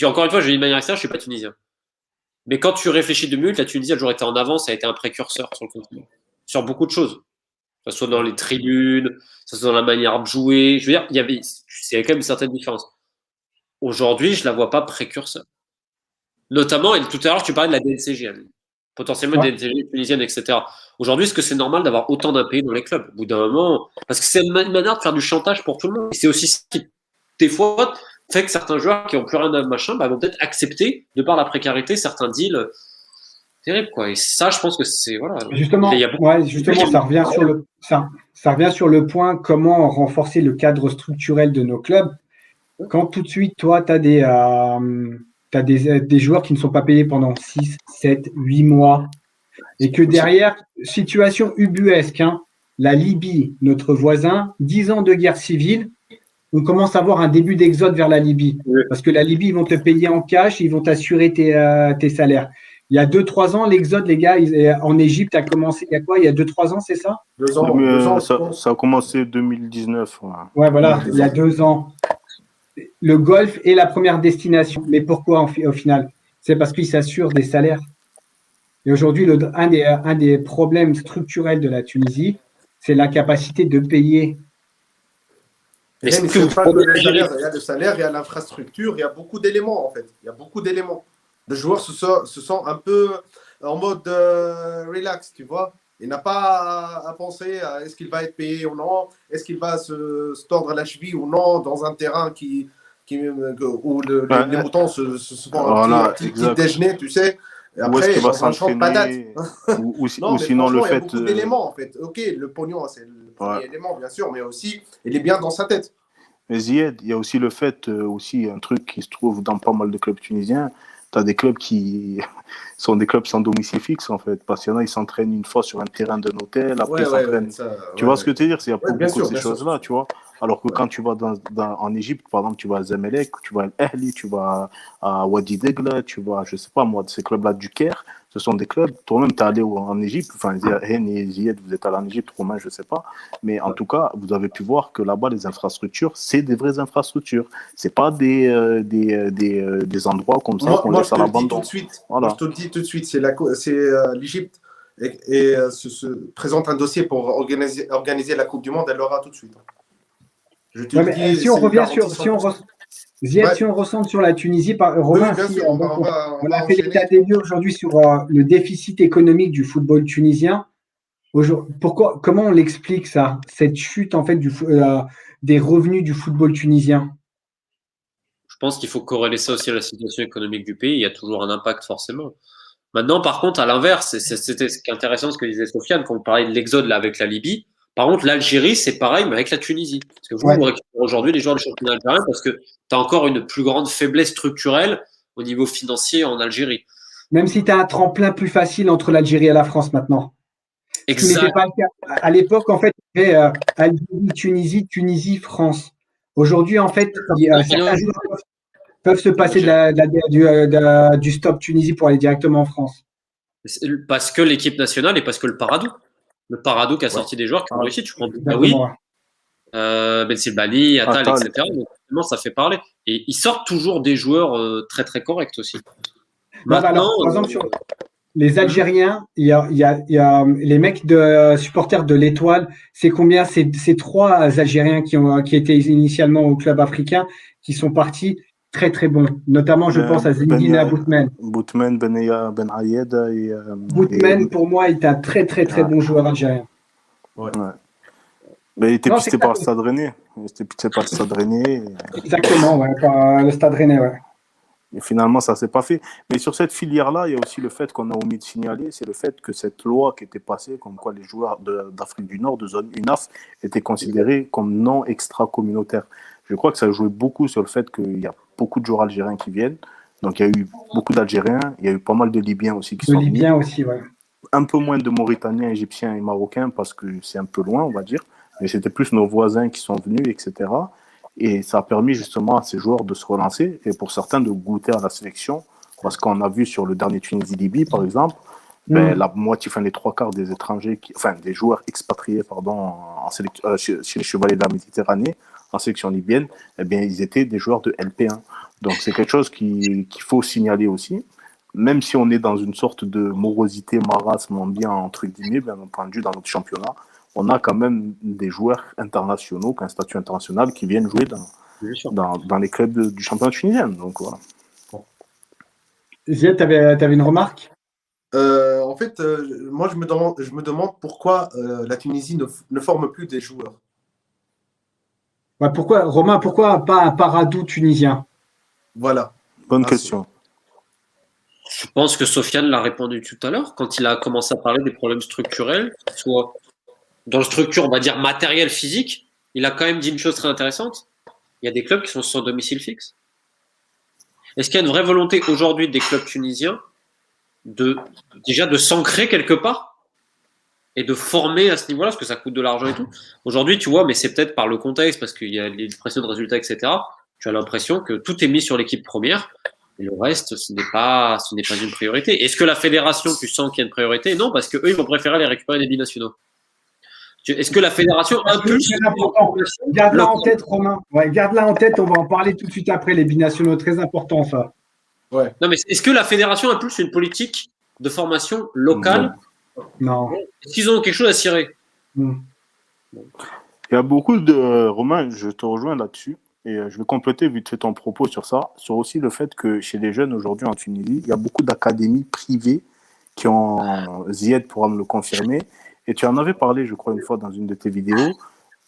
Encore une fois, je vais dire de manière extérieure, je ne suis pas tunisien. Mais quand tu réfléchis 2 minutes, la Tunisie a toujours été en avance, a été un précurseur sur le continent, sur beaucoup de choses. Que ce soit dans les tribunes, que ce soit dans la manière de jouer. Je veux dire, il y avait quand même une certaine différence. Aujourd'hui, je la vois pas précurseur. Notamment, et tout à l'heure, tu parlais de la DNCG, potentiellement une DNCG tunisienne, etc. Aujourd'hui, est-ce que c'est normal d'avoir autant d'impayés dans les clubs? Au bout d'un moment, parce que c'est une manière de faire du chantage pour tout le monde. Et c'est aussi ce qui, des fois, fait que certains joueurs qui n'ont plus rien à machin, vont peut-être accepter, de par la précarité, certains deals terribles, quoi. Et ça, je pense que c'est, voilà. Justement, ça revient ça revient sur le point comment renforcer le cadre structurel de nos clubs. Quand tout de suite, toi, tu as des joueurs qui ne sont pas payés pendant 6, 7, 8 mois, et que derrière, situation ubuesque, la Libye, notre voisin, 10 ans de guerre civile, on commence à voir un début d'exode vers la Libye. Parce que la Libye, ils vont te payer en cash, ils vont t'assurer tes salaires. Il y a 2-3 ans, l'exode, les gars, en Égypte a commencé, il y a quoi? Il y a 2-3 ans, c'est ça? 2 ans. Ça a commencé 2019. Ouais, voilà, il y a 2 ans. Le Golfe est la première destination. Mais pourquoi au final? C'est parce qu'ils s'assurent des salaires. Et aujourd'hui, un des problèmes structurels de la Tunisie, c'est l'incapacité de payer. Mais c'est pas que le salaire, il y a le salaire, il y a l'infrastructure, il y a beaucoup d'éléments en fait. Il y a beaucoup d'éléments. Les joueurs se sentent un peu en mode relax, tu vois. Il n'a pas à penser à est-ce qu'il va être payé ou non, est-ce qu'il va se tordre la cheville ou non dans un terrain où les moutons se font un petit déjeuner, tu sais. Et après, où est-ce qu'il va s'entraîner ou sinon le fait. Il y a beaucoup d'éléments en fait. Ok, le pognon, c'est le premier élément, bien sûr, mais aussi, il est bien dans sa tête. Mais Zied, il y a aussi le fait, aussi un truc qui se trouve dans pas mal de clubs tunisiens. Tu as des clubs qui sont des clubs sans domicile fixe, en fait. Parce qu'il y en a, ils s'entraînent une fois sur un terrain d'un hôtel, après ils s'entraînent. Tu vois ce que tu veux dire? Il y a beaucoup de ces choses-là, tu vois. Alors que quand tu vas en Égypte, par exemple, tu vas à Zamalek, tu vas à Al-Ahli, tu vas à Wadi Degla, tu vas, je sais pas moi, de ces clubs-là du Caire, ce sont des clubs. Toi-même, tu es allé en Égypte, enfin, Hen et Zied, vous êtes allé en Égypte, Romain, je sais pas. Mais en tout cas, vous avez pu voir que là-bas, les infrastructures, c'est des vraies infrastructures. C'est pas des endroits comme ça qu'on laisse à l'abandon. Moi, je te le dis tout de suite, c'est l'Égypte et se présente un dossier pour organiser la Coupe du Monde, elle l'aura tout de suite. Je te le dis, si on revient si on recentre sur la Tunisie, Romain, on a fait l'état des lieux aujourd'hui sur le déficit économique du football tunisien. Comment on l'explique ça, cette chute en fait des revenus du football tunisien? Je pense qu'il faut corréler ça aussi à la situation économique du pays. Il y a toujours un impact forcément. Maintenant, par contre, à l'inverse, c'était ce qui est intéressant, ce que disait Sofiane, quand on parlait de l'exode là avec la Libye. Par contre, l'Algérie, c'est pareil, mais avec la Tunisie. Parce que vous récupérez aujourd'hui les joueurs du championnat algérien parce que tu as encore une plus grande faiblesse structurelle au niveau financier en Algérie. Même si tu as un tremplin plus facile entre l'Algérie et la France maintenant. Exact. Ce qui n'était pas le cas. À l'époque, en fait, il y avait Algérie, Tunisie, Tunisie, France. Aujourd'hui, en fait, certains joueurs peuvent se passer du stop Tunisie pour aller directement en France. Parce que l'équipe nationale et parce que le Paradou qui a sorti des joueurs qui ont réussi. Tu prends Boudaoui, Ben Silbani, Attal, etc. Donc, ça fait parler. Et ils sortent toujours des joueurs très très corrects aussi. Maintenant, par exemple, sur les Algériens, il y a les mecs supporters de l'Étoile. C'est combien? C'est 3 Algériens qui étaient initialement au club africain qui sont partis très très bons. Notamment, je pense à Zinedine Boutmen. Boutmen, Ben Ayed et Boutmen, pour moi, est un très très très bon joueur algérien. Ouais. Mais il était pisté par le Stade Rennais. Exactement, par le Stade Rennais, ouais. Et finalement, ça ne s'est pas fait. Mais sur cette filière-là, il y a aussi le fait qu'on a omis de signaler, c'est le fait que cette loi qui était passée, comme quoi les joueurs d'Afrique du Nord, de zone UNAF, étaient considérés comme non extra-communautaires. Je crois que ça a joué beaucoup sur le fait qu'il y a beaucoup de joueurs algériens qui viennent. Donc il y a eu beaucoup d'Algériens, il y a eu pas mal de Libyens aussi qui sont venus. Libyens aussi, ouais. Un peu moins de Mauritaniens, Égyptiens et Marocains parce que c'est un peu loin, on va dire. Mais c'était plus nos voisins qui sont venus, etc. Et ça a permis justement à ces joueurs de se relancer et pour certains de goûter à la sélection. Parce qu'on a vu sur le dernier Tunisie-Libye, par exemple, la moitié, les 3/4 des étrangers, des joueurs expatriés, chez les Chevaliers de la Méditerranée, en sélection libyenne, ils étaient des joueurs de LP1. Donc c'est quelque chose qu'il faut signaler aussi. Même si on est dans une sorte de morosité, marasme ambiant, entre guillemets, bien entendu, dans notre championnat, on a quand même des joueurs internationaux, qui ont un statut international, qui viennent jouer dans les clubs du championnat tunisien. Donc voilà. Ziad, tu avais une remarque? En fait, moi, je me demande pourquoi la Tunisie ne forme plus des joueurs. Ouais, Romain, pourquoi pas un Paradou tunisien? Voilà. Bonne question. Je pense que Sofiane l'a répondu tout à l'heure, quand il a commencé à parler des problèmes structurels, soit dans la structure, on va dire matérielle, physique, il a quand même dit une chose très intéressante. Il y a des clubs qui sont sans domicile fixe. Est-ce qu'il y a une vraie volonté aujourd'hui des clubs tunisiens déjà de s'ancrer quelque part et de former à ce niveau-là, parce que ça coûte de l'argent et tout. Aujourd'hui, tu vois, mais c'est peut-être par le contexte, parce qu'il y a les pressions de résultats, etc. Tu as l'impression que tout est mis sur l'équipe première, et le reste, ce n'est pas une priorité. Est-ce que la fédération, tu sens qu'il y a une priorité? Non, parce qu'eux, ils vont préférer aller récupérer des binationaux. Est-ce que la fédération impulse? Garde-la en tête, Romain. Ouais, garde-la en tête, on va en parler tout de suite après, les binationaux, très important ça. Ouais. Non, mais est-ce que la fédération impulse une politique de formation locale? Non. Est-ce qu'ils ont quelque chose à cirer? Il y a beaucoup de... Romain, je te rejoins là-dessus. Et je vais compléter vite fait ton propos sur ça, sur aussi le fait que chez les jeunes aujourd'hui en Tunisie, il y a beaucoup d'académies privées qui ont... Zied pourra me le confirmer. Et tu en avais parlé, je crois, une fois dans une de tes vidéos,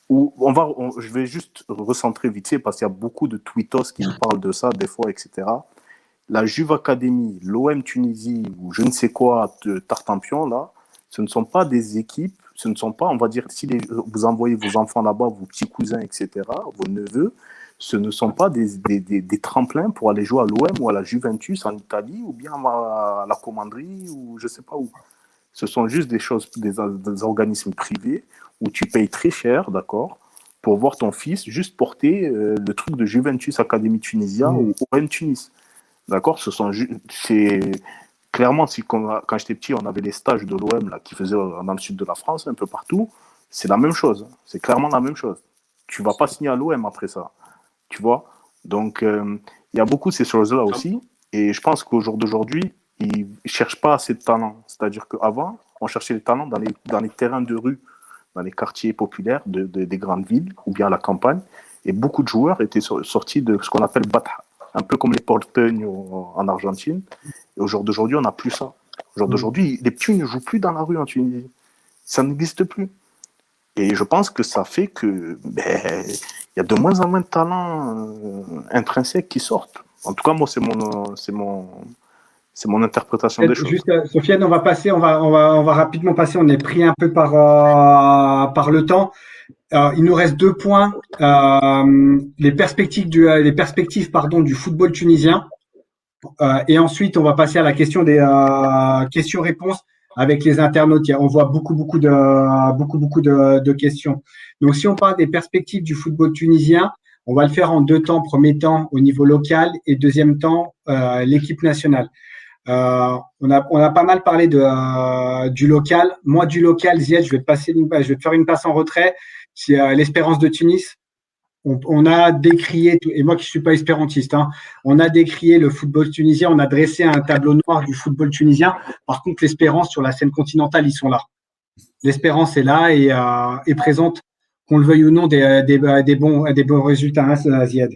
où je vais juste recentrer vite fait, parce qu'il y a beaucoup de tweetos qui me parlent de ça, des fois, etc. La Juve Academy, l'OM Tunisie, ou je ne sais quoi, de Tartampion, là, ce ne sont pas des équipes, ce ne sont pas, on va dire, si vous envoyez vos enfants là-bas, vos petits cousins, etc., vos neveux, ce ne sont pas des tremplins pour aller jouer à l'OM ou à la Juventus en Italie, ou bien à la Commanderie, ou je ne sais pas où. Ce sont juste des organismes privés où tu payes très cher, d'accord, pour voir ton fils juste porter le truc de Juventus Académie Tunisia ou OM Tunis. D'accord, c'est clairement, quand j'étais petit, on avait les stages de l'OM là, qui faisaient dans le sud de la France, un peu partout. C'est la même chose. C'est clairement la même chose. Tu ne vas pas signer à l'OM après ça. Tu vois. Donc, il y a beaucoup de ces choses-là aussi. Et je pense qu'au jour d'aujourd'hui, ils ne cherchent pas assez de talent. C'est-à-dire qu'avant, on cherchait les talents dans les terrains de rue, dans les quartiers populaires des grandes villes ou bien à la campagne. Et beaucoup de joueurs étaient sortis de ce qu'on appelle Batha, un peu comme les porteños en Argentine. Et au jour d'aujourd'hui, on n'a plus ça. Au jour d'aujourd'hui, les petits ne jouent plus dans la rue en Tunisie. Ça n'existe plus. Et je pense que ça fait que y a de moins en moins de talents intrinsèques qui sortent. En tout cas, moi, c'est mon interprétation des choses. Juste, Sofiane, on va rapidement passer. On est pris un peu par le temps. Il nous reste 2 points. Les perspectives du football tunisien. Et ensuite, on va passer à la question des questions-réponses avec les internautes. On voit beaucoup de questions. Donc, si on parle des perspectives du football tunisien, on va le faire en 2 temps. Premier temps au niveau local et deuxième temps l'équipe nationale. On a pas mal parlé du local. Moi, du local, Ziad, je vais te faire une passe en retrait. C'est l'Espérance de Tunis. On a décrié, et moi qui suis pas espérantiste, on a décrié le football tunisien, on a dressé un tableau noir du football tunisien. Par contre, l'Espérance sur la scène continentale, ils sont là. L'Espérance est là et présente, qu'on le veuille ou non, des bons résultats, Ziad.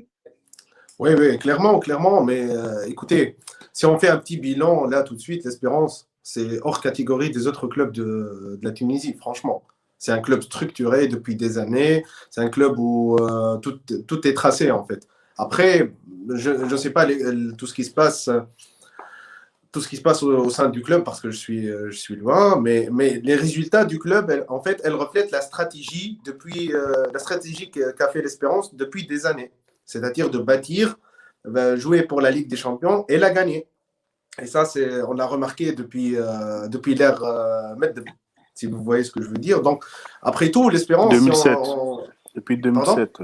Oui, clairement. Mais écoutez, si on fait un petit bilan, là, tout de suite, l'Espérance, c'est hors catégorie des autres clubs de la Tunisie, franchement. C'est un club structuré depuis des années. C'est un club où tout est tracé, en fait. Après, je ne sais pas tout ce qui se passe au sein du club parce que je suis loin, mais les résultats du club, elles reflètent la stratégie qu'a fait l'Espérance depuis des années. C'est-à-dire de bâtir, jouer pour la Ligue des Champions et la gagner. Et ça, on l'a remarqué depuis l'ère Meddebi, si vous voyez ce que je veux dire. Donc, après tout, l'Espérance... 2007. Depuis 2007.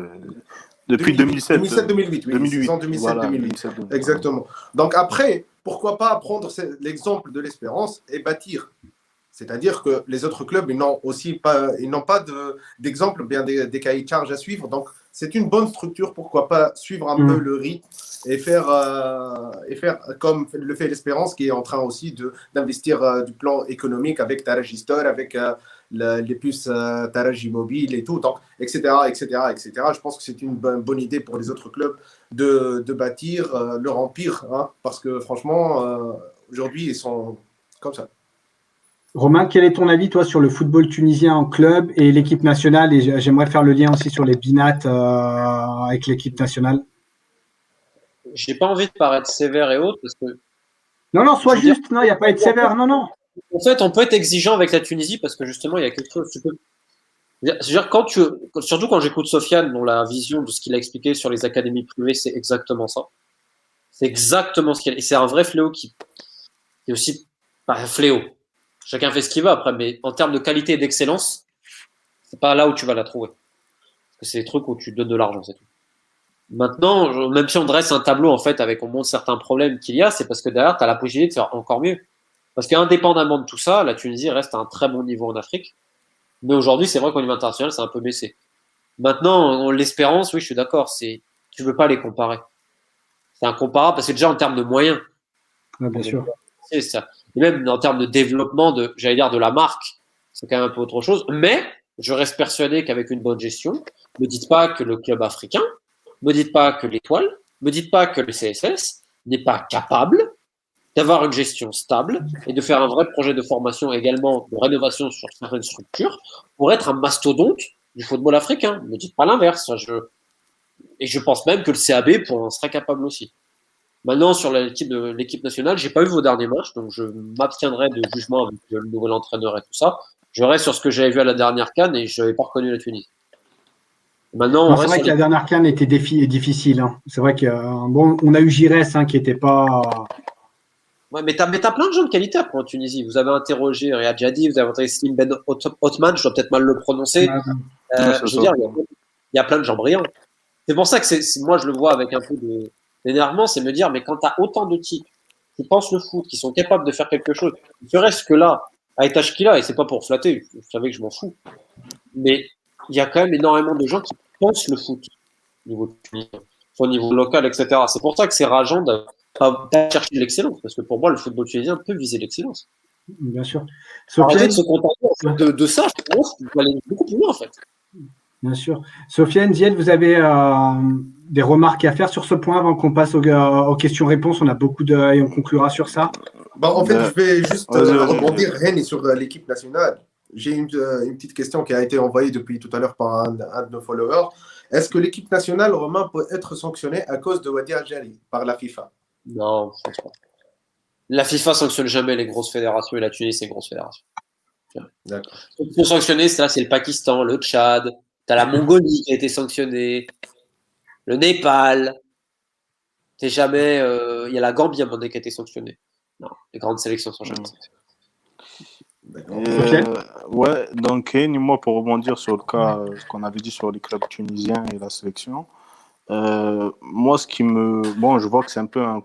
Depuis 2007. 2007-2008, oui. 2008. Saison 2007-2008. Voilà, exactement. Donc après, pourquoi pas prendre l'exemple de l'Espérance et bâtir. C'est-à-dire que les autres clubs, ils n'ont pas d'exemple, bien des cahiers de charges à suivre. Donc, c'est une bonne structure. Pourquoi pas suivre un peu le rythme et faire comme le fait l'Espérance, qui est en train aussi d'investir du plan économique avec Taragistor, avec les puces Taraji Mobile et tout, donc, etc., etc., etc. Je pense que c'est une bonne idée pour les autres clubs de bâtir leur empire, hein, parce que franchement, aujourd'hui, ils sont comme ça. Romain, quel est ton avis, toi, sur le football tunisien en club et l'équipe nationale? Et j'aimerais faire le lien aussi sur les binats avec l'équipe nationale. J'ai pas envie de paraître sévère et autres parce que Non, non, je sois veux dire, juste. Non, il n'y a pas à être sévère. Non, non. en fait, on peut être exigeant avec la Tunisie parce que justement, il y a quelque chose. C'est-à-dire surtout quand j'écoute Sofiane, dont la vision de ce qu'il a expliqué sur les académies privées, c'est exactement ça. C'est exactement ce qu'il y a. Et c'est un vrai fléau qui est aussi pas un fléau. Chacun fait ce qu'il veut après, mais en termes de qualité et d'excellence, c'est pas là où tu vas la trouver. Parce que c'est des trucs où tu donnes de l'argent, c'est tout. Maintenant, même si on dresse un tableau, en fait, avec on montre certains problèmes qu'il y a, c'est parce que derrière, tu as la possibilité de faire encore mieux. Parce qu'indépendamment de tout ça, la Tunisie reste à un très bon niveau en Afrique. Mais aujourd'hui, c'est vrai qu'au niveau international, c'est un peu baissé. Maintenant, l'espérance, oui, je suis d'accord, tu veux pas les comparer. C'est incomparable parce que déjà en termes de moyens, Ouais, bien sûr. c'est ça. Et même en termes de développement j'allais dire de la marque, c'est quand même un peu autre chose. Mais je reste persuadé qu'avec une bonne gestion, ne dites pas que le club africain, ne dites pas que l'Étoile, ne dites pas que le CSS n'est pas capable d'avoir une gestion stable et de faire un vrai projet de formation également de rénovation sur certaines structures pour être un mastodonte du football africain. Ne dites pas l'inverse. Et je pense même que le CAB en serait capable aussi. Maintenant, sur l'équipe nationale, j'ai pas vu vos derniers matchs, donc je m'abstiendrai de jugement avec le nouvel entraîneur et tout ça. Je reste sur ce que j'avais vu à la dernière CAN et je n'avais pas reconnu la Tunisie. Maintenant, Non, c'est vrai que la dernière CAN était difficile. Hein. C'est vrai que bon, on a eu Giresse qui n'était pas. Ouais, mais t'as plein de gens de qualité après en Tunisie. Vous avez interrogé Riyad Jadi, vous avez interrogé Slim Ben Othman, je dois peut-être mal le prononcer. Je veux dire, il y a plein de gens brillants. C'est pour ça que moi je le vois avec un peu d'énervement, c'est me dire, mais quand tu as autant de types qui pensent le foot, qui sont capables de faire quelque chose, ne serait-ce que là, à étage qu'il a, et c'est pas pour flatter, vous savez que je m'en fous, mais il y a quand même énormément de gens qui pensent le foot au niveau tunisien, au niveau local, etc. C'est pour ça que c'est rageant de pas chercher l'excellence, parce que pour moi, le football tunisien peut viser l'excellence. Bien sûr. Arrêtez de se contenter de ça, je pense qu'il faut aller beaucoup plus loin, en fait. Bien sûr. Sofiane, Zied, vous avez des remarques à faire sur ce point avant qu'on passe aux questions-réponses. On a beaucoup et on conclura sur ça. En fait, je vais juste rebondir, Rémi, sur l'équipe nationale. J'ai une petite question qui a été envoyée depuis tout à l'heure par un de nos followers. Est-ce que l'équipe nationale, Romain, peut être sanctionnée à cause de Wadi Al-Jali par la FIFA? Non, je pense pas. La FIFA sanctionne jamais les grosses fédérations et la Tunisie, c'est une grosse fédération. D'accord. Ce qu'il faut sanctionner, c'est le Pakistan, le Tchad, t'as la Mongolie qui a été sanctionnée, le Népal. Il y a la Gambie à un moment donné qui a été sanctionnée. Non, les grandes sélections sont jamais sanctionnées. Ouais, donc moi pour rebondir sur le cas, ce qu'on avait dit sur les clubs tunisiens et la sélection, moi je vois que c'est un peu un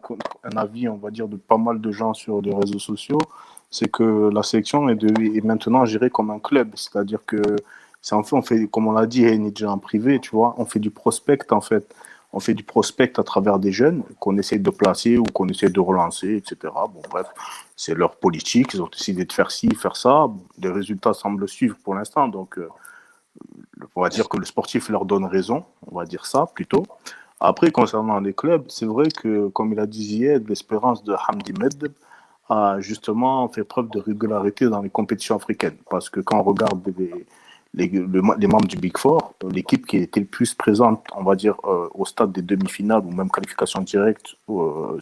avis, on va dire, de pas mal de gens sur les réseaux sociaux, c'est que la sélection est maintenant gérée comme un club, c'est-à-dire que en fait, on fait, comme on l'a dit, déjà en privé, tu vois, on fait du prospect en fait. On fait du prospect à travers des jeunes qu'on essaie de placer ou qu'on essaie de relancer, etc. Bon, bref, c'est leur politique. Ils ont décidé de faire ci, faire ça. Les résultats semblent suivre pour l'instant. Donc, on va dire que le sportif leur donne raison. On va dire ça plutôt. Après, concernant les clubs, c'est vrai que, comme il a dit hier, l'espérance de Hamdi Med a justement fait preuve de régularité dans les compétitions africaines. Parce que quand on regarde les membres du Big Four, l'équipe qui était le plus présente, on va dire, au stade des demi-finales ou même qualification directe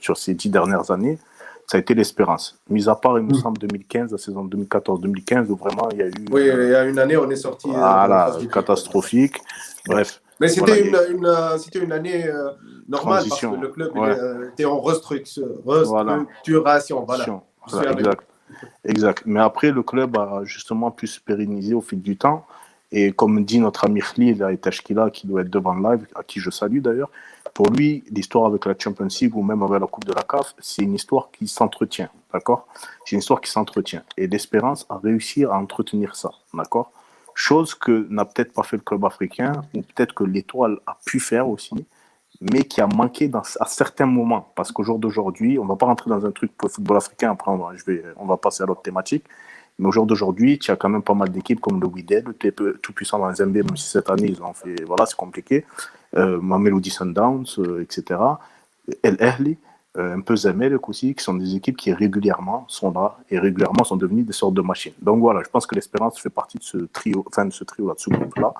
sur ces 10 dernières années, ça a été l'Espérance. Mis à part, il me semble, 2015, la saison 2014-2015, où vraiment il y a eu... Oui, il y a une année, on est sorti... catastrophique. Bref. Mais c'était une année normale, transition, parce que le club était en restructuration. Voilà. Exact. Mais après, le club a justement pu se pérenniser au fil du temps. Et comme dit notre ami Khalil et Tashkila, qui doit être devant le live, à qui je salue d'ailleurs, pour lui, l'histoire avec la Champions League ou même avec la Coupe de la CAF, c'est une histoire qui s'entretient, d'accord? C'est une histoire qui s'entretient. Et l'Espérance a réussi à entretenir ça, d'accord? Chose que n'a peut-être pas fait le club africain, ou peut-être que l'Étoile a pu faire aussi, mais qui a manqué à certains moments. Parce qu'au jour d'aujourd'hui, on ne va pas rentrer dans un truc pour le football africain, après on va passer à l'autre thématique, Mais au jour d'aujourd'hui, tu as quand même pas mal d'équipes comme le Wydad, tout puissant dans les NBA, même si cette année, ils ont fait. Voilà, c'est compliqué. Mamelody Sundowns, etc. El Ahly, un peu Zamalek aussi, qui sont des équipes qui régulièrement sont là et régulièrement sont devenues des sortes de machines. Donc voilà, je pense que l'Espérance fait partie de ce trio, enfin de ce trio-là, de ce groupe-là.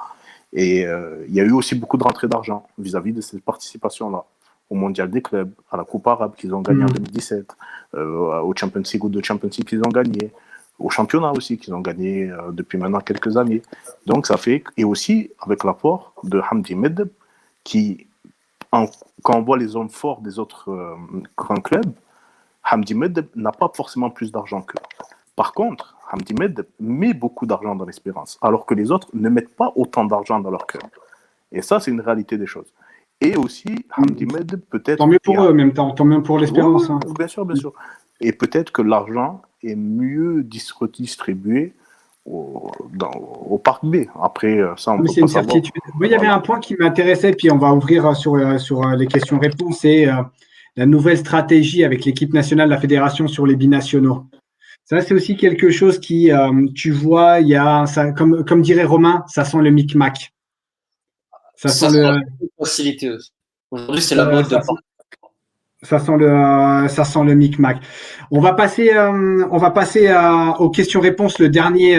Et il y a eu aussi beaucoup de rentrées d'argent vis-à-vis de cette participation-là. Au Mondial des clubs, à la Coupe arabe qu'ils ont gagné en 2017, au Champions League ou de Champions League qu'ils ont gagné, au championnat aussi qu'ils ont gagné depuis maintenant quelques années. Donc ça fait, et aussi avec l'apport de Hamdi Medeb, qui, quand on voit les hommes forts des autres grands clubs, Hamdi Medeb n'a pas forcément plus d'argent qu'eux. Par contre, Hamdi Medeb met beaucoup d'argent dans l'Espérance, alors que les autres ne mettent pas autant d'argent dans leur club. Et ça, c'est une réalité des choses. Et aussi, Hamdi Medeb peut-être... Tant mieux pour eux en même temps, tant mieux pour l'Espérance. Ouais, bien sûr, bien sûr. Et peut-être que l'argent est mieux redistribué au Parc B. Après, ça, on peut c'est pas une savoir. certitude. Moi, il y avait un point qui m'intéressait, puis on va ouvrir sur les questions-réponses, c'est la nouvelle stratégie avec l'équipe nationale de la fédération sur les binationaux. Ça, c'est aussi quelque chose qui, tu vois, il y a, ça, comme dirait Romain, ça sent le micmac. Ça sent le facilité. Aujourd'hui, c'est la mode. Ça sent le micmac. On va passer aux questions-réponses, le dernier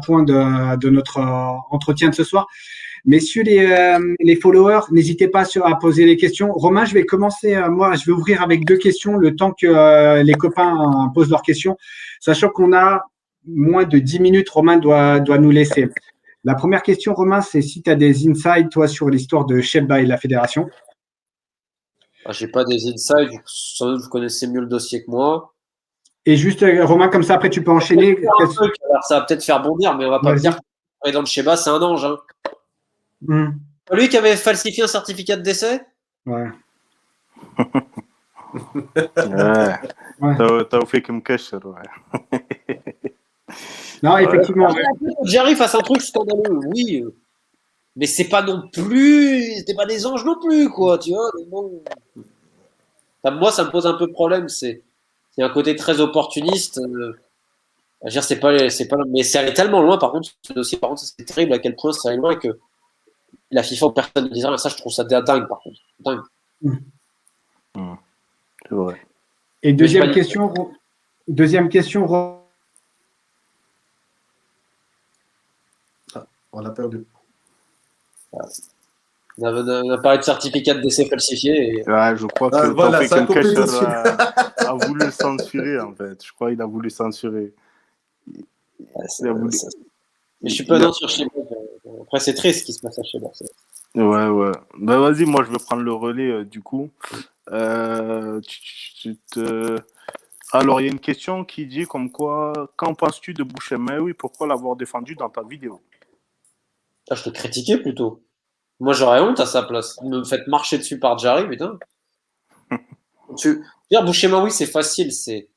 point de notre entretien de ce soir. Messieurs les followers, n'hésitez pas à poser les questions. Romain, je vais commencer, moi, je vais ouvrir avec 2 questions le temps que les copains posent leurs questions, sachant qu'on a moins de 10 minutes, Romain doit nous laisser. La première question, Romain, c'est si tu as des insights, toi, sur l'histoire de Sheba et de la fédération. J'ai pas des insights, sans doute vous connaissez mieux le dossier que moi. Et juste, Romain, comme ça, après, tu peux enchaîner. Alors, ça va peut-être faire bondir, mais on va pas me dire que le président de Sheba, c'est un ange. Hein. Lui qui avait falsifié un certificat de décès. Ouais. T'as fait comme cache, ouais. Non, effectivement. J'arrive face à un truc scandaleux, oui. Mais c'est pas non plus. C'était pas des anges non plus, quoi, tu vois. Bon. Moi, ça me pose un peu de problème. C'est un côté très opportuniste. Je veux dire, c'est pas, mais c'est allé tellement loin, par contre, ce dossier, par contre, c'est terrible à quel point c'est allé loin que la FIFA, personne ne disait rien. Ça, je trouve ça dingue, par contre. Dingue. C'est vrai. Et deuxième question. On l'a perdu. On a parlé de certificat de décès falsifié. Et... Ouais, je crois que voilà, a voulu le censurer, en fait. Je crois qu'il a voulu censurer. Mais je suis pas dans sur Sheba. Après, c'est triste ce qui se passe à Sheba. Ouais. Ben vas-y, moi je vais prendre le relais du coup. Alors, il y a une question qui dit comme quoi, qu'en penses-tu de Boucher-Maoui? Pourquoi l'avoir défendu dans ta vidéo? Je te critiquais plutôt. Moi, j'aurais honte à sa place. Vous me faites marcher dessus par Jarry, putain. Dire Boucher-Maoui, c'est facile. C'est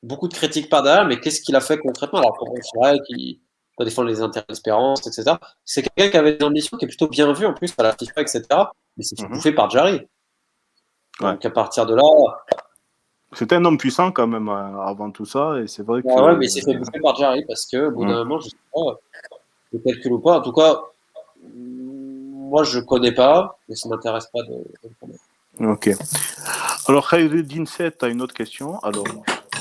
beaucoup de critiques par derrière, mais qu'est-ce qu'il a fait concrètement? Alors, c'est vrai qu'il doit défendre les intérêts d'Espérance, etc. C'est quelqu'un qui avait des ambitions, qui est plutôt bien vu en plus à la FIFA, etc. Mais c'est bouffé par Jarry. Donc, à partir de là. C'était un homme puissant quand même avant tout ça, et c'est vrai que. Ouais, mais il s'est fait bouffer par Jarry parce que, au bout d'un moment, je sais pas, le calcul ou pas. En tout cas, moi, je connais pas, mais ça m'intéresse pas de le connaître. Ok. Alors, Khairuddin 7 a une autre question. Alors,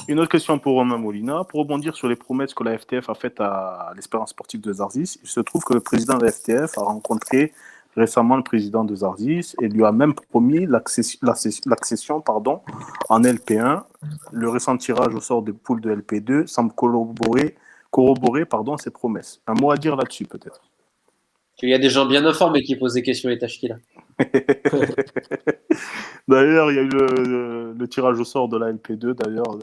une autre question pour Romain Molina. Pour rebondir sur les promesses que la FTF a faites à l'Espérance sportive de Zarzis, il se trouve que le président de la FTF a rencontré récemment le président de Zarzis et lui a même promis l'accession en LP1. Le récent tirage au sort des poules de LP2 semble corroborer ces promesses. Un mot à dire là-dessus, peut-être? Il y a des gens bien informés qui posent des questions et Tachkila. D'ailleurs, il y a eu le tirage au sort de la LP2, d'ailleurs,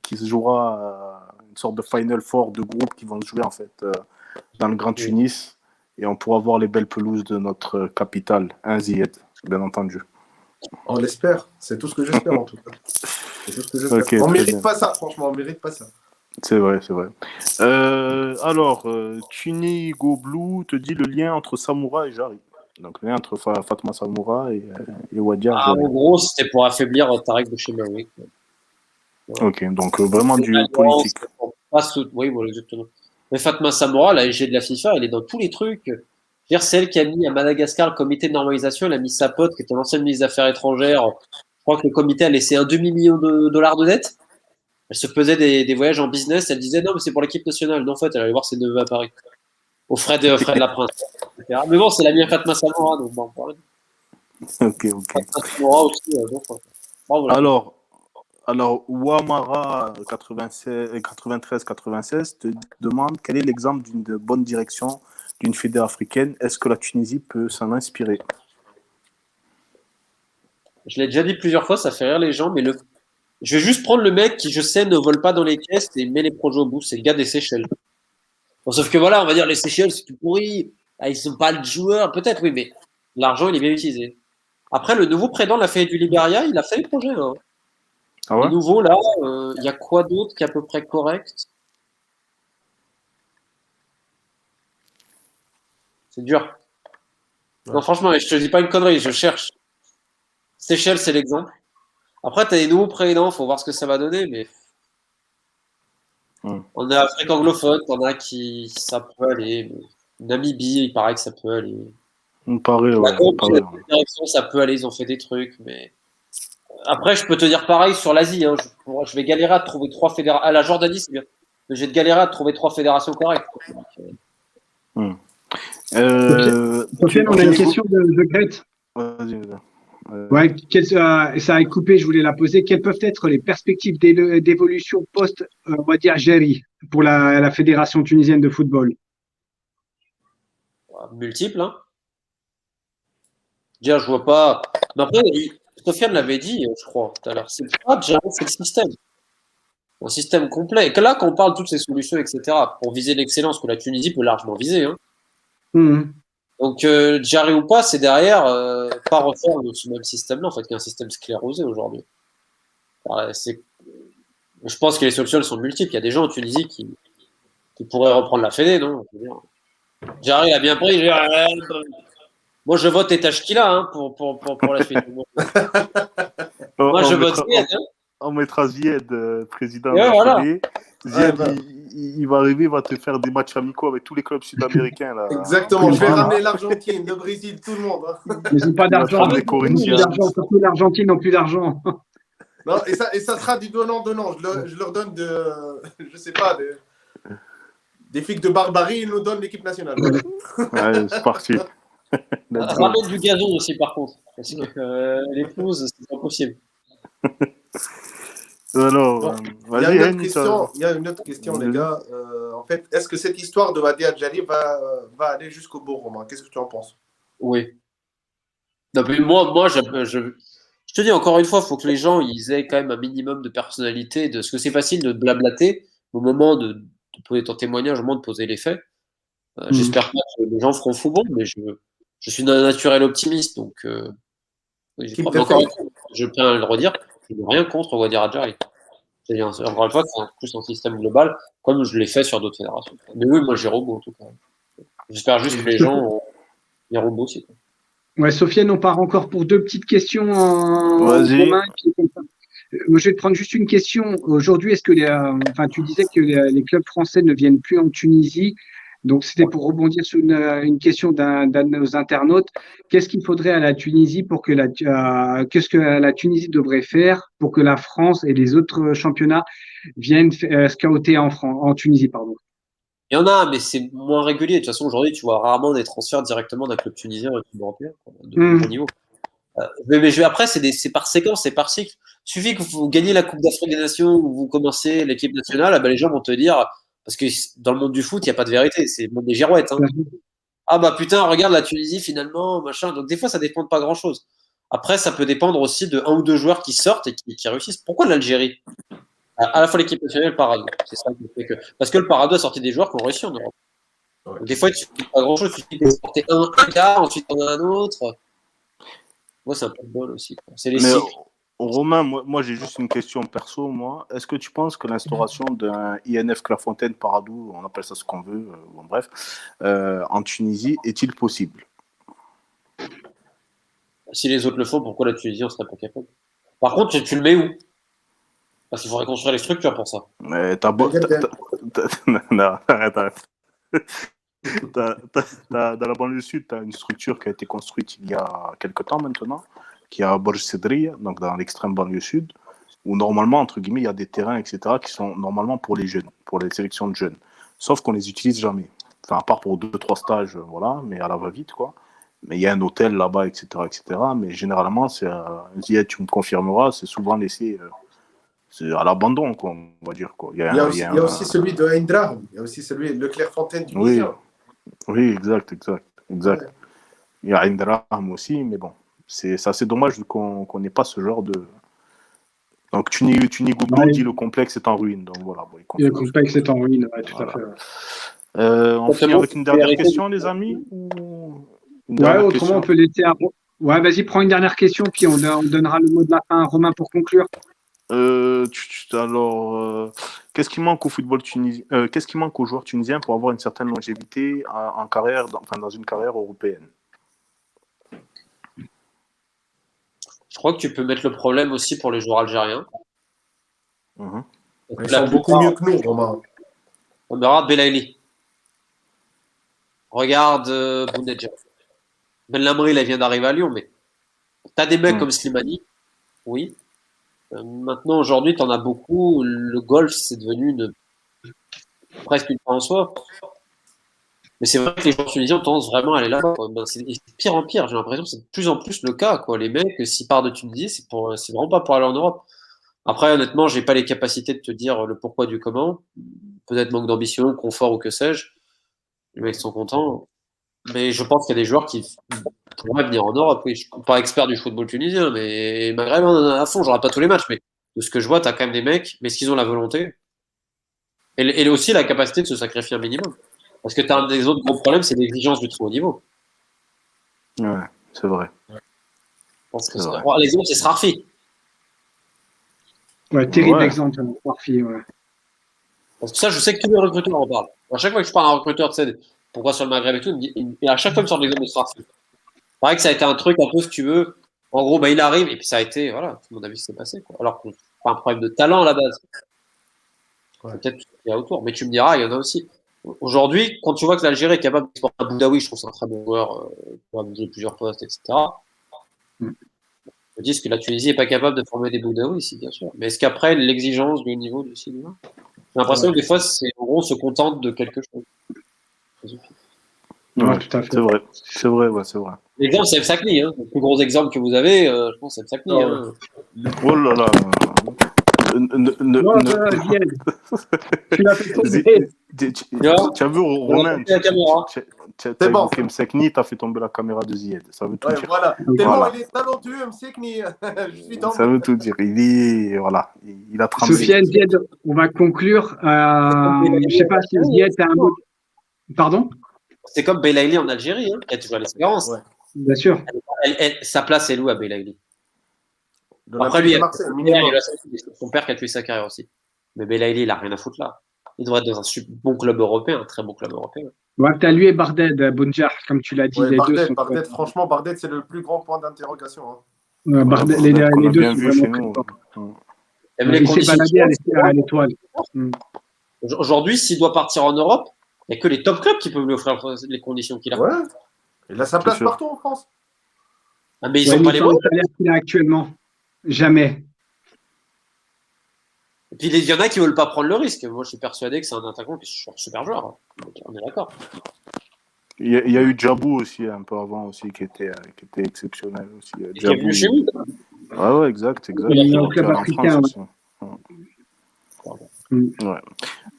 qui se jouera une sorte de Final Four de groupe qui vont se jouer en fait dans le Grand Tunis. Et on pourra voir les belles pelouses de notre capitale, Ziyad, bien entendu. On l'espère, c'est tout ce que j'espère en tout cas. C'est tout ce que j'espère. Okay, on ne mérite pas ça, franchement, on ne mérite pas ça. C'est vrai. Alors, Tunigo Blue te dit le lien entre Samoura et Jarry. Donc, le lien entre Fatma Samoura et Wadia. En gros, c'était pour affaiblir Tarek Boucher-Maoui. Ok, donc vraiment du politique. Oui, voilà, exactement. Mais Fatma Samoura, la SG de la FIFA, elle est dans tous les trucs. C'est elle qui a mis à Madagascar le comité de normalisation, elle a mis sa pote, qui était l'ancienne ministre des Affaires étrangères. Je crois que le comité a laissé un demi-million de dollars de dette. Elle se faisait des voyages en business. Elle disait non, mais c'est pour l'équipe nationale. Non, en fait, elle allait voir ses neveux à Paris. Aux frais de la princesse, etc. Mais bon, c'est la mienne Fatma Samoura, donc bon, Ok. Fatma Samoura aussi, donc, bravo, Alors, Ouamara 93-96 te demande quel est l'exemple d'une bonne direction d'une fédération africaine. Est-ce que la Tunisie peut s'en inspirer? Je l'ai déjà dit plusieurs fois, ça fait rire les gens, mais je vais juste prendre le mec qui, je sais, ne vole pas dans les caisses et met les projets au bout. C'est le gars des Seychelles. Bon, sauf que voilà, on va dire les Seychelles, c'est tout pourri. Ah, ils sont pas le joueur. Peut-être, oui, mais l'argent, il est bien utilisé. Après, le nouveau président de la Fédé du Libéria, il a fait les projets. Hein. Ah Les ouais? nouveaux, là, il y a quoi d'autre qui est à peu près correct? C'est dur. Ouais. Non, franchement, je te dis pas une connerie, je cherche. Seychelles, c'est l'exemple. Après, tu as des nouveaux présidents, faut voir ce que ça va donner, mais on est Afrique anglophone, t'en as qui ça peut aller. Namibie, il paraît que ça peut aller. Il me paraît, La ouais. direction, ça peut aller, ils ont fait des trucs, mais après, je peux te dire pareil sur l'Asie. Hein. Je vais galérer à trouver 3 fédérations. À la Jordanie, c'est bien. Mais je vais galérer à trouver 3 fédérations correctes. Sofiane, on a une question de Grete. Vas-y. Ouais, ça a coupé, je voulais la poser. Quelles peuvent être les perspectives d'évolution post, on va dire, Géry pour la Fédération tunisienne de football? Multiples, hein. Déjà, je vois pas. Mais après, Sofiane l'avait dit, je crois, tout à l'heure. C'est pas déjà, c'est le système. Un système complet. Et que là, quand on parle de toutes ces solutions, etc., pour viser l'excellence que la Tunisie peut largement viser, hein. Donc, Jarry ou pas, c'est derrière pas refaire ce même système-là, en fait, qui est un système sclérosé aujourd'hui. Je pense que les solutions elles sont multiples. Il y a des gens en Tunisie qui pourraient reprendre la Fédé, non? Jarry a bien pris. Moi, je vote Etachkila hein, pour la suite. Moi, je vote Zied. Hein. On mettra Zied, président de la Fédé. Zied, il va arriver, il va te faire des matchs amicaux avec tous les clubs sud-américains. Là. Exactement, je vais ramener l'Argentine, le Brésil, tout le monde. Hein. Mais ils n'ont pas d'argent. Surtout l'Argentine n'a plus d'argent. Non, et ça sera du donnant-donnant. Je leur donne je sais pas, des flics de barbarie, ils nous donnent l'équipe nationale. Ouais, c'est parti. Ramène du gazon aussi, par contre. Parce que l'épouse, c'est pas possible. Alors, il y a une autre question, les gars. En fait, est-ce que cette histoire de Wadi Adjali va aller jusqu'au bout, Romain? Qu'est-ce que tu en penses? Oui. Non, mais moi je te dis encore une fois, il faut que les gens ils aient quand même un minimum de personnalité. Parce que c'est facile de blablater au moment de poser ton témoignage, au moment de poser les faits. J'espère pas que les gens feront fou bon, mais je suis d'un naturel optimiste. Donc, encore une fois, je tiens à le redire, je n'ai rien contre Wadi Adjali. Encore une fois, c'est plus un système global, comme je l'ai fait sur d'autres fédérations. Mais oui, moi j'ai robot en tout cas. J'espère juste que les gens ont les robots aussi. Quoi. Ouais, Sofiane, on part encore pour 2 petites questions en commun. Moi, je vais te prendre juste une question. Aujourd'hui, est-ce que tu disais que les clubs français ne viennent plus en Tunisie. Donc, c'était pour rebondir sur une question d'un de nos internautes. Qu'est-ce qu'il faudrait à la Tunisie pour que qu'est-ce que la Tunisie devrait faire pour que la France et les autres championnats viennent scouter en Tunisie, pardon. Il y en a, mais c'est moins régulier. De toute façon, aujourd'hui, tu vois rarement des transferts directement d'un club tunisien à un club européen de bon niveau. Mais après, c'est par séquence, c'est par cycle. Il suffit que vous gagnez la Coupe d'Afrique des Nations ou vous commencez l'équipe nationale, les gens vont te dire, parce que dans le monde du foot, il n'y a pas de vérité, c'est le monde des girouettes. Hein. Ah bah putain, regarde la Tunisie finalement, machin. Donc des fois, ça dépend de pas grand-chose. Après, ça peut dépendre aussi de 1 ou 2 joueurs qui sortent et qui réussissent. Pourquoi l'Algérie? À la fois l'équipe nationale et le Parado. C'est ça qui fait que. Parce que le Parado a sorti des joueurs qui ont réussi en Europe. Ouais. Des fois, il ne suffit pas grand-chose. Il suffit de sortir un gars, ensuite on a un autre. Moi, c'est un peu de bol aussi. Quoi. C'est les cycles. Romain, moi j'ai juste une question perso. Moi, est-ce que tu penses que l'instauration d'un INF Clairefontaine Paradou, on appelle ça ce qu'on veut, bon, bref, en Tunisie, est-il possible? Si les autres le font, pourquoi la Tunisie en serait pas capable? Par contre, tu le mets où? Parce qu'il faudrait construire les structures pour ça. Mais non, arrête. Dans la banlieue sud, tu as une structure qui a été construite il y a quelques temps maintenant, qui est à Borj Sedria, donc dans l'extrême banlieue sud, où normalement, entre guillemets, il y a des terrains, etc., qui sont normalement pour les jeunes, pour les sélections de jeunes. Sauf qu'on les utilise jamais. Enfin, à part pour 2-3 stages, voilà, mais à la va-vite, quoi. Mais il y a un hôtel là-bas, etc., etc. Mais généralement, Ziad, tu me confirmeras, c'est souvent laissé c'est à l'abandon, quoi, on va dire, quoi. Il y a aussi celui de Eindracht, il y a aussi celui de Clairefontaine tunisien. Oui, exact. Ouais. Il y a Indraham aussi, mais bon, c'est assez dommage qu'on n'ait pas ce genre de. Donc Goublo dit le complexe est en ruine, donc voilà. Bon, le complexe est en ruine, ouais, tout à fait. On finit avec une dernière question, les amis, autrement on peut laisser. Ouais, vas-y, prends une dernière question, puis on donnera le mot de la fin à Romain pour conclure. Alors, qu'est-ce qui manque au football tunisien qu'est-ce qui manque aux joueurs tunisiens pour avoir une certaine longévité en carrière, dans une carrière européenne? Je crois que tu peux mettre le problème aussi pour les joueurs algériens. Ils sont beaucoup mieux que nous, Romain. Regarde Belaïli. Regarde Bounedjah. Ben Lamri, il vient d'arriver à Lyon, mais tu as des mecs comme Slimani, oui. Maintenant, aujourd'hui, tu en as beaucoup. Le golf, c'est devenu presque une fin en soi. Mais c'est vrai que les joueurs tunisiens ont tendance vraiment à aller là-bas. C'est pire en pire. J'ai l'impression que c'est de plus en plus le cas, quoi. Les mecs, s'ils partent de Tunisie, c'est vraiment pas pour aller en Europe. Après, honnêtement, j'ai pas les capacités de te dire le pourquoi du comment. Peut-être manque d'ambition, confort ou que sais-je. Les mecs sont contents. Mais je pense qu'il y a des joueurs qui pourraient venir en Europe. Oui, je ne suis pas expert du football tunisien, mais Maghreb, à fond, je regarde pas tous les matchs. Mais de ce que je vois, tu as quand même des mecs, mais est-ce qu'ils ont la volonté et aussi la capacité de se sacrifier un minimum. Parce que tu as un des autres gros problèmes, c'est l'exigence du très haut niveau. Ouais, c'est vrai. Je pense que l'exemple, c'est Srarfi. Ouais, terrible exemple, Srarfi. Ouais. Parce que ça, je sais que tous les recruteurs en parlent. À chaque fois que je parle à un recruteur, tu sais, pourquoi sur le Maghreb et tout, et à chaque fois, il me sort l'exemple de Srarfi. C'est vrai que ça a été un truc un peu, si tu veux. En gros, il arrive, et puis ça a été, voilà, tout le monde a vu ce qui s'est passé. Quoi. Alors que c'est pas un problème de talent à la base. Ouais. Peut-être tout ce qu'il y a autour. Mais tu me diras, il y en a aussi. Aujourd'hui, quand tu vois que l'Algérie est capable d'exporter un Boudaoui, je trouve que c'est un très bon joueur, pour jouer plusieurs postes, etc. Je me dis que la Tunisie n'est pas capable de former des Boudaoui ici, bien sûr. Mais est-ce qu'après, l'exigence du niveau du cinéma, j'ai l'impression que des fois, en gros, on se contente de quelque chose. Ouais, tout à fait. C'est vrai. L'exemple, c'est Msakni. Hein. Le plus gros exemple que vous avez, je pense, c'est Msakni. Hein. Oh là là. Tu as vu, Romain, tu as évoqué Msakni, tu as fait tomber la caméra de Zied. Ça veut tout dire. Voilà. Tellement il est talentueux, Msakni. Ça veut tout dire. Il a tremblé. Sofiane, Zied, on va conclure. Je ne sais pas si Zied a un mot. Pardon? C'est comme Belaïli en Algérie, hein, qui a toujours l'espérance. Ouais. Bien sûr. Sa place est où à Belaïli? Après, lui, son père qui a tué sa carrière aussi. Mais Belaïli, il n'a rien à foutre là. Il devrait être dans un bon club européen, un très bon club européen. Ouais, tu as lui et Barded, Bounedjah, comme tu l'as dit. Ouais, les Barded, deux sont Barded, franchement, Barded, c'est le plus grand point d'interrogation. Hein. Ouais, Barded, les deux sont vraiment il s'est baladé à l'étoile. Aujourd'hui, s'il doit partir en Europe, il n'y a que les top clubs qui peuvent lui offrir les conditions qu'il a. Ouais. Il a sa place partout en France. Ah, mais ils sont pas les bons. salaire qu'il a actuellement. Jamais. Et puis il y en a qui ne veulent pas prendre le risque. Moi, je suis persuadé que c'est un attaquant qui est un super joueur. On est d'accord. Il y a eu Djabou aussi, un peu avant aussi, qui était exceptionnel aussi. Qui est venu chez nous. Ouais, exact. Il est au club africain. Ouais.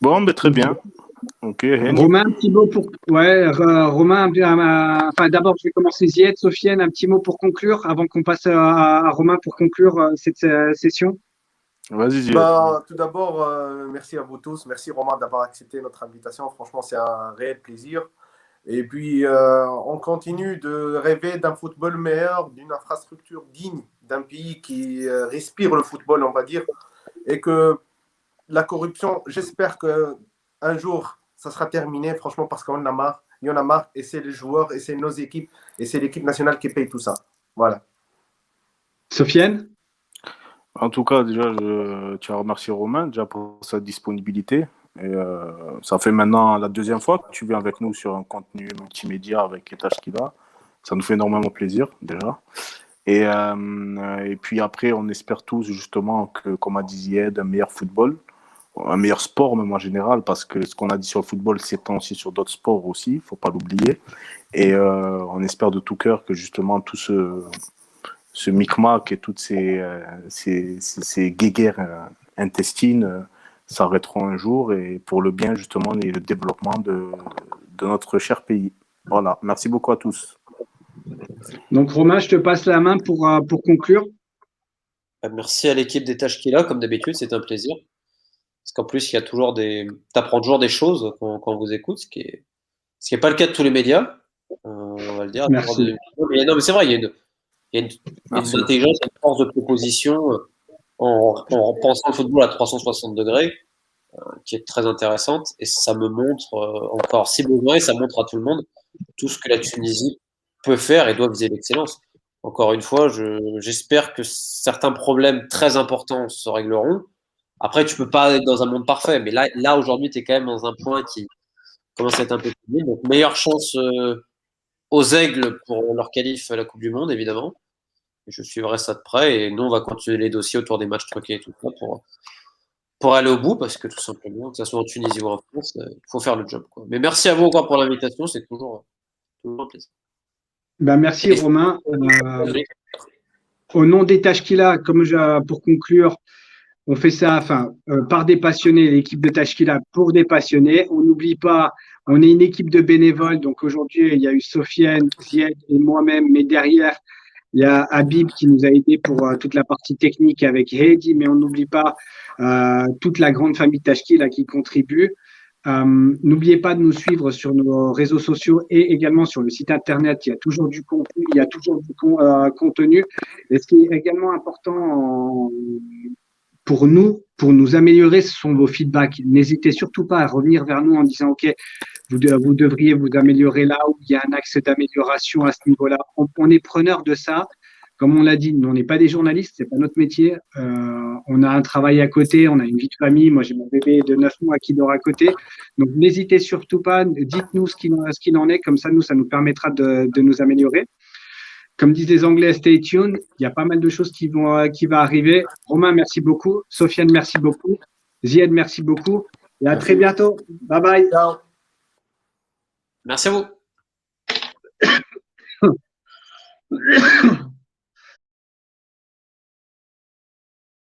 Bon, mais très bien. Ok. Romain, un petit mot pour. Ouais, Romain, enfin, d'abord, je vais commencer Zied. Sofiane, un petit mot pour conclure, avant qu'on passe à Romain pour conclure cette session. Vas-y, Zied. Tout d'abord, merci à vous tous. Merci, Romain, d'avoir accepté notre invitation. Franchement, c'est un réel plaisir. Et puis, on continue de rêver d'un football meilleur, d'une infrastructure digne, d'un pays qui respire le football, on va dire, et que la corruption, j'espère qu'un jour, ça sera terminé, franchement, parce qu'on en a marre. Il y en a marre, et c'est les joueurs, et c'est nos équipes, et c'est l'équipe nationale qui paye tout ça. Voilà. Sofiane? En tout cas, déjà, je tiens à remercier Romain déjà pour sa disponibilité. Et, ça fait maintenant la deuxième fois que tu viens avec nous sur un contenu multimédia avec Etashkila. Ça nous fait énormément plaisir déjà. Et puis après, on espère tous justement que, comme a dit Zied, un meilleur football, un meilleur sport même en général, parce que ce qu'on a dit sur le football s'étend aussi sur d'autres sports aussi, il ne faut pas l'oublier. Et on espère de tout cœur que justement tout ce micmac et toutes ces guéguerres intestines s'arrêteront un jour et pour le bien justement et le développement de notre cher pays. Voilà, merci beaucoup à tous. Donc Romain, je te passe la main pour conclure. Merci à l'équipe des tâches qu'il a, comme d'habitude, c'est un plaisir. Parce qu'en plus, il y a toujours t'apprends toujours des choses quand on vous écoute, ce qui est pas le cas de tous les médias, on va le dire. Merci. Non, mais c'est vrai, il y a une intelligence, une force de proposition en pensant le football à 360 degrés, qui est très intéressante. Et ça me montre encore, si besoin, et ça montre à tout le monde tout ce que la Tunisie peut faire et doit viser l'excellence. Encore une fois, j'espère que certains problèmes très importants se régleront. Après, tu peux pas être dans un monde parfait, mais là aujourd'hui, tu es quand même dans un point qui commence à être un peu compliqué. Donc, meilleure chance aux Aigles pour leur qualif à la Coupe du Monde, évidemment. Je suivrai ça de près et nous, on va continuer les dossiers autour des matchs truqués et tout ça pour aller au bout parce que tout simplement, que ce soit en Tunisie ou en France, il faut faire le job, quoi. Mais merci à vous encore pour l'invitation, c'est toujours un plaisir. Ben, merci Et Romain. Au nom des tâches qu'il a, pour conclure, on fait ça par des passionnés, l'équipe de Tashkila pour des passionnés. On n'oublie pas, on est une équipe de bénévoles. Donc aujourd'hui, il y a eu Sofiane, Zied et moi-même. Mais derrière, il y a Habib qui nous a aidés pour toute la partie technique avec Heidi. Mais on n'oublie pas toute la grande famille Tashkila qui contribue. N'oubliez pas de nous suivre sur nos réseaux sociaux et également sur le site internet. Il y a toujours du contenu, il y a toujours du contenu. Et ce qui est également important pour nous améliorer, ce sont vos feedbacks. N'hésitez surtout pas à revenir vers nous en disant, OK, vous devriez vous améliorer là où il y a un axe d'amélioration à ce niveau-là. On est preneur de ça. Comme on l'a dit, nous, on n'est pas des journalistes, c'est pas notre métier. On a un travail à côté, on a une vie de famille. Moi, j'ai mon bébé de 9 mois qui dort à côté. Donc, n'hésitez surtout pas. Dites-nous ce qu'il en est. Comme ça, ça nous permettra de nous améliorer. Comme disent les Anglais, stay tuned. Il y a pas mal de choses qui vont arriver. Romain, merci beaucoup. Sofiane, merci beaucoup. Zied, merci beaucoup. Et à très bientôt. Bye bye. Ciao. Merci à vous.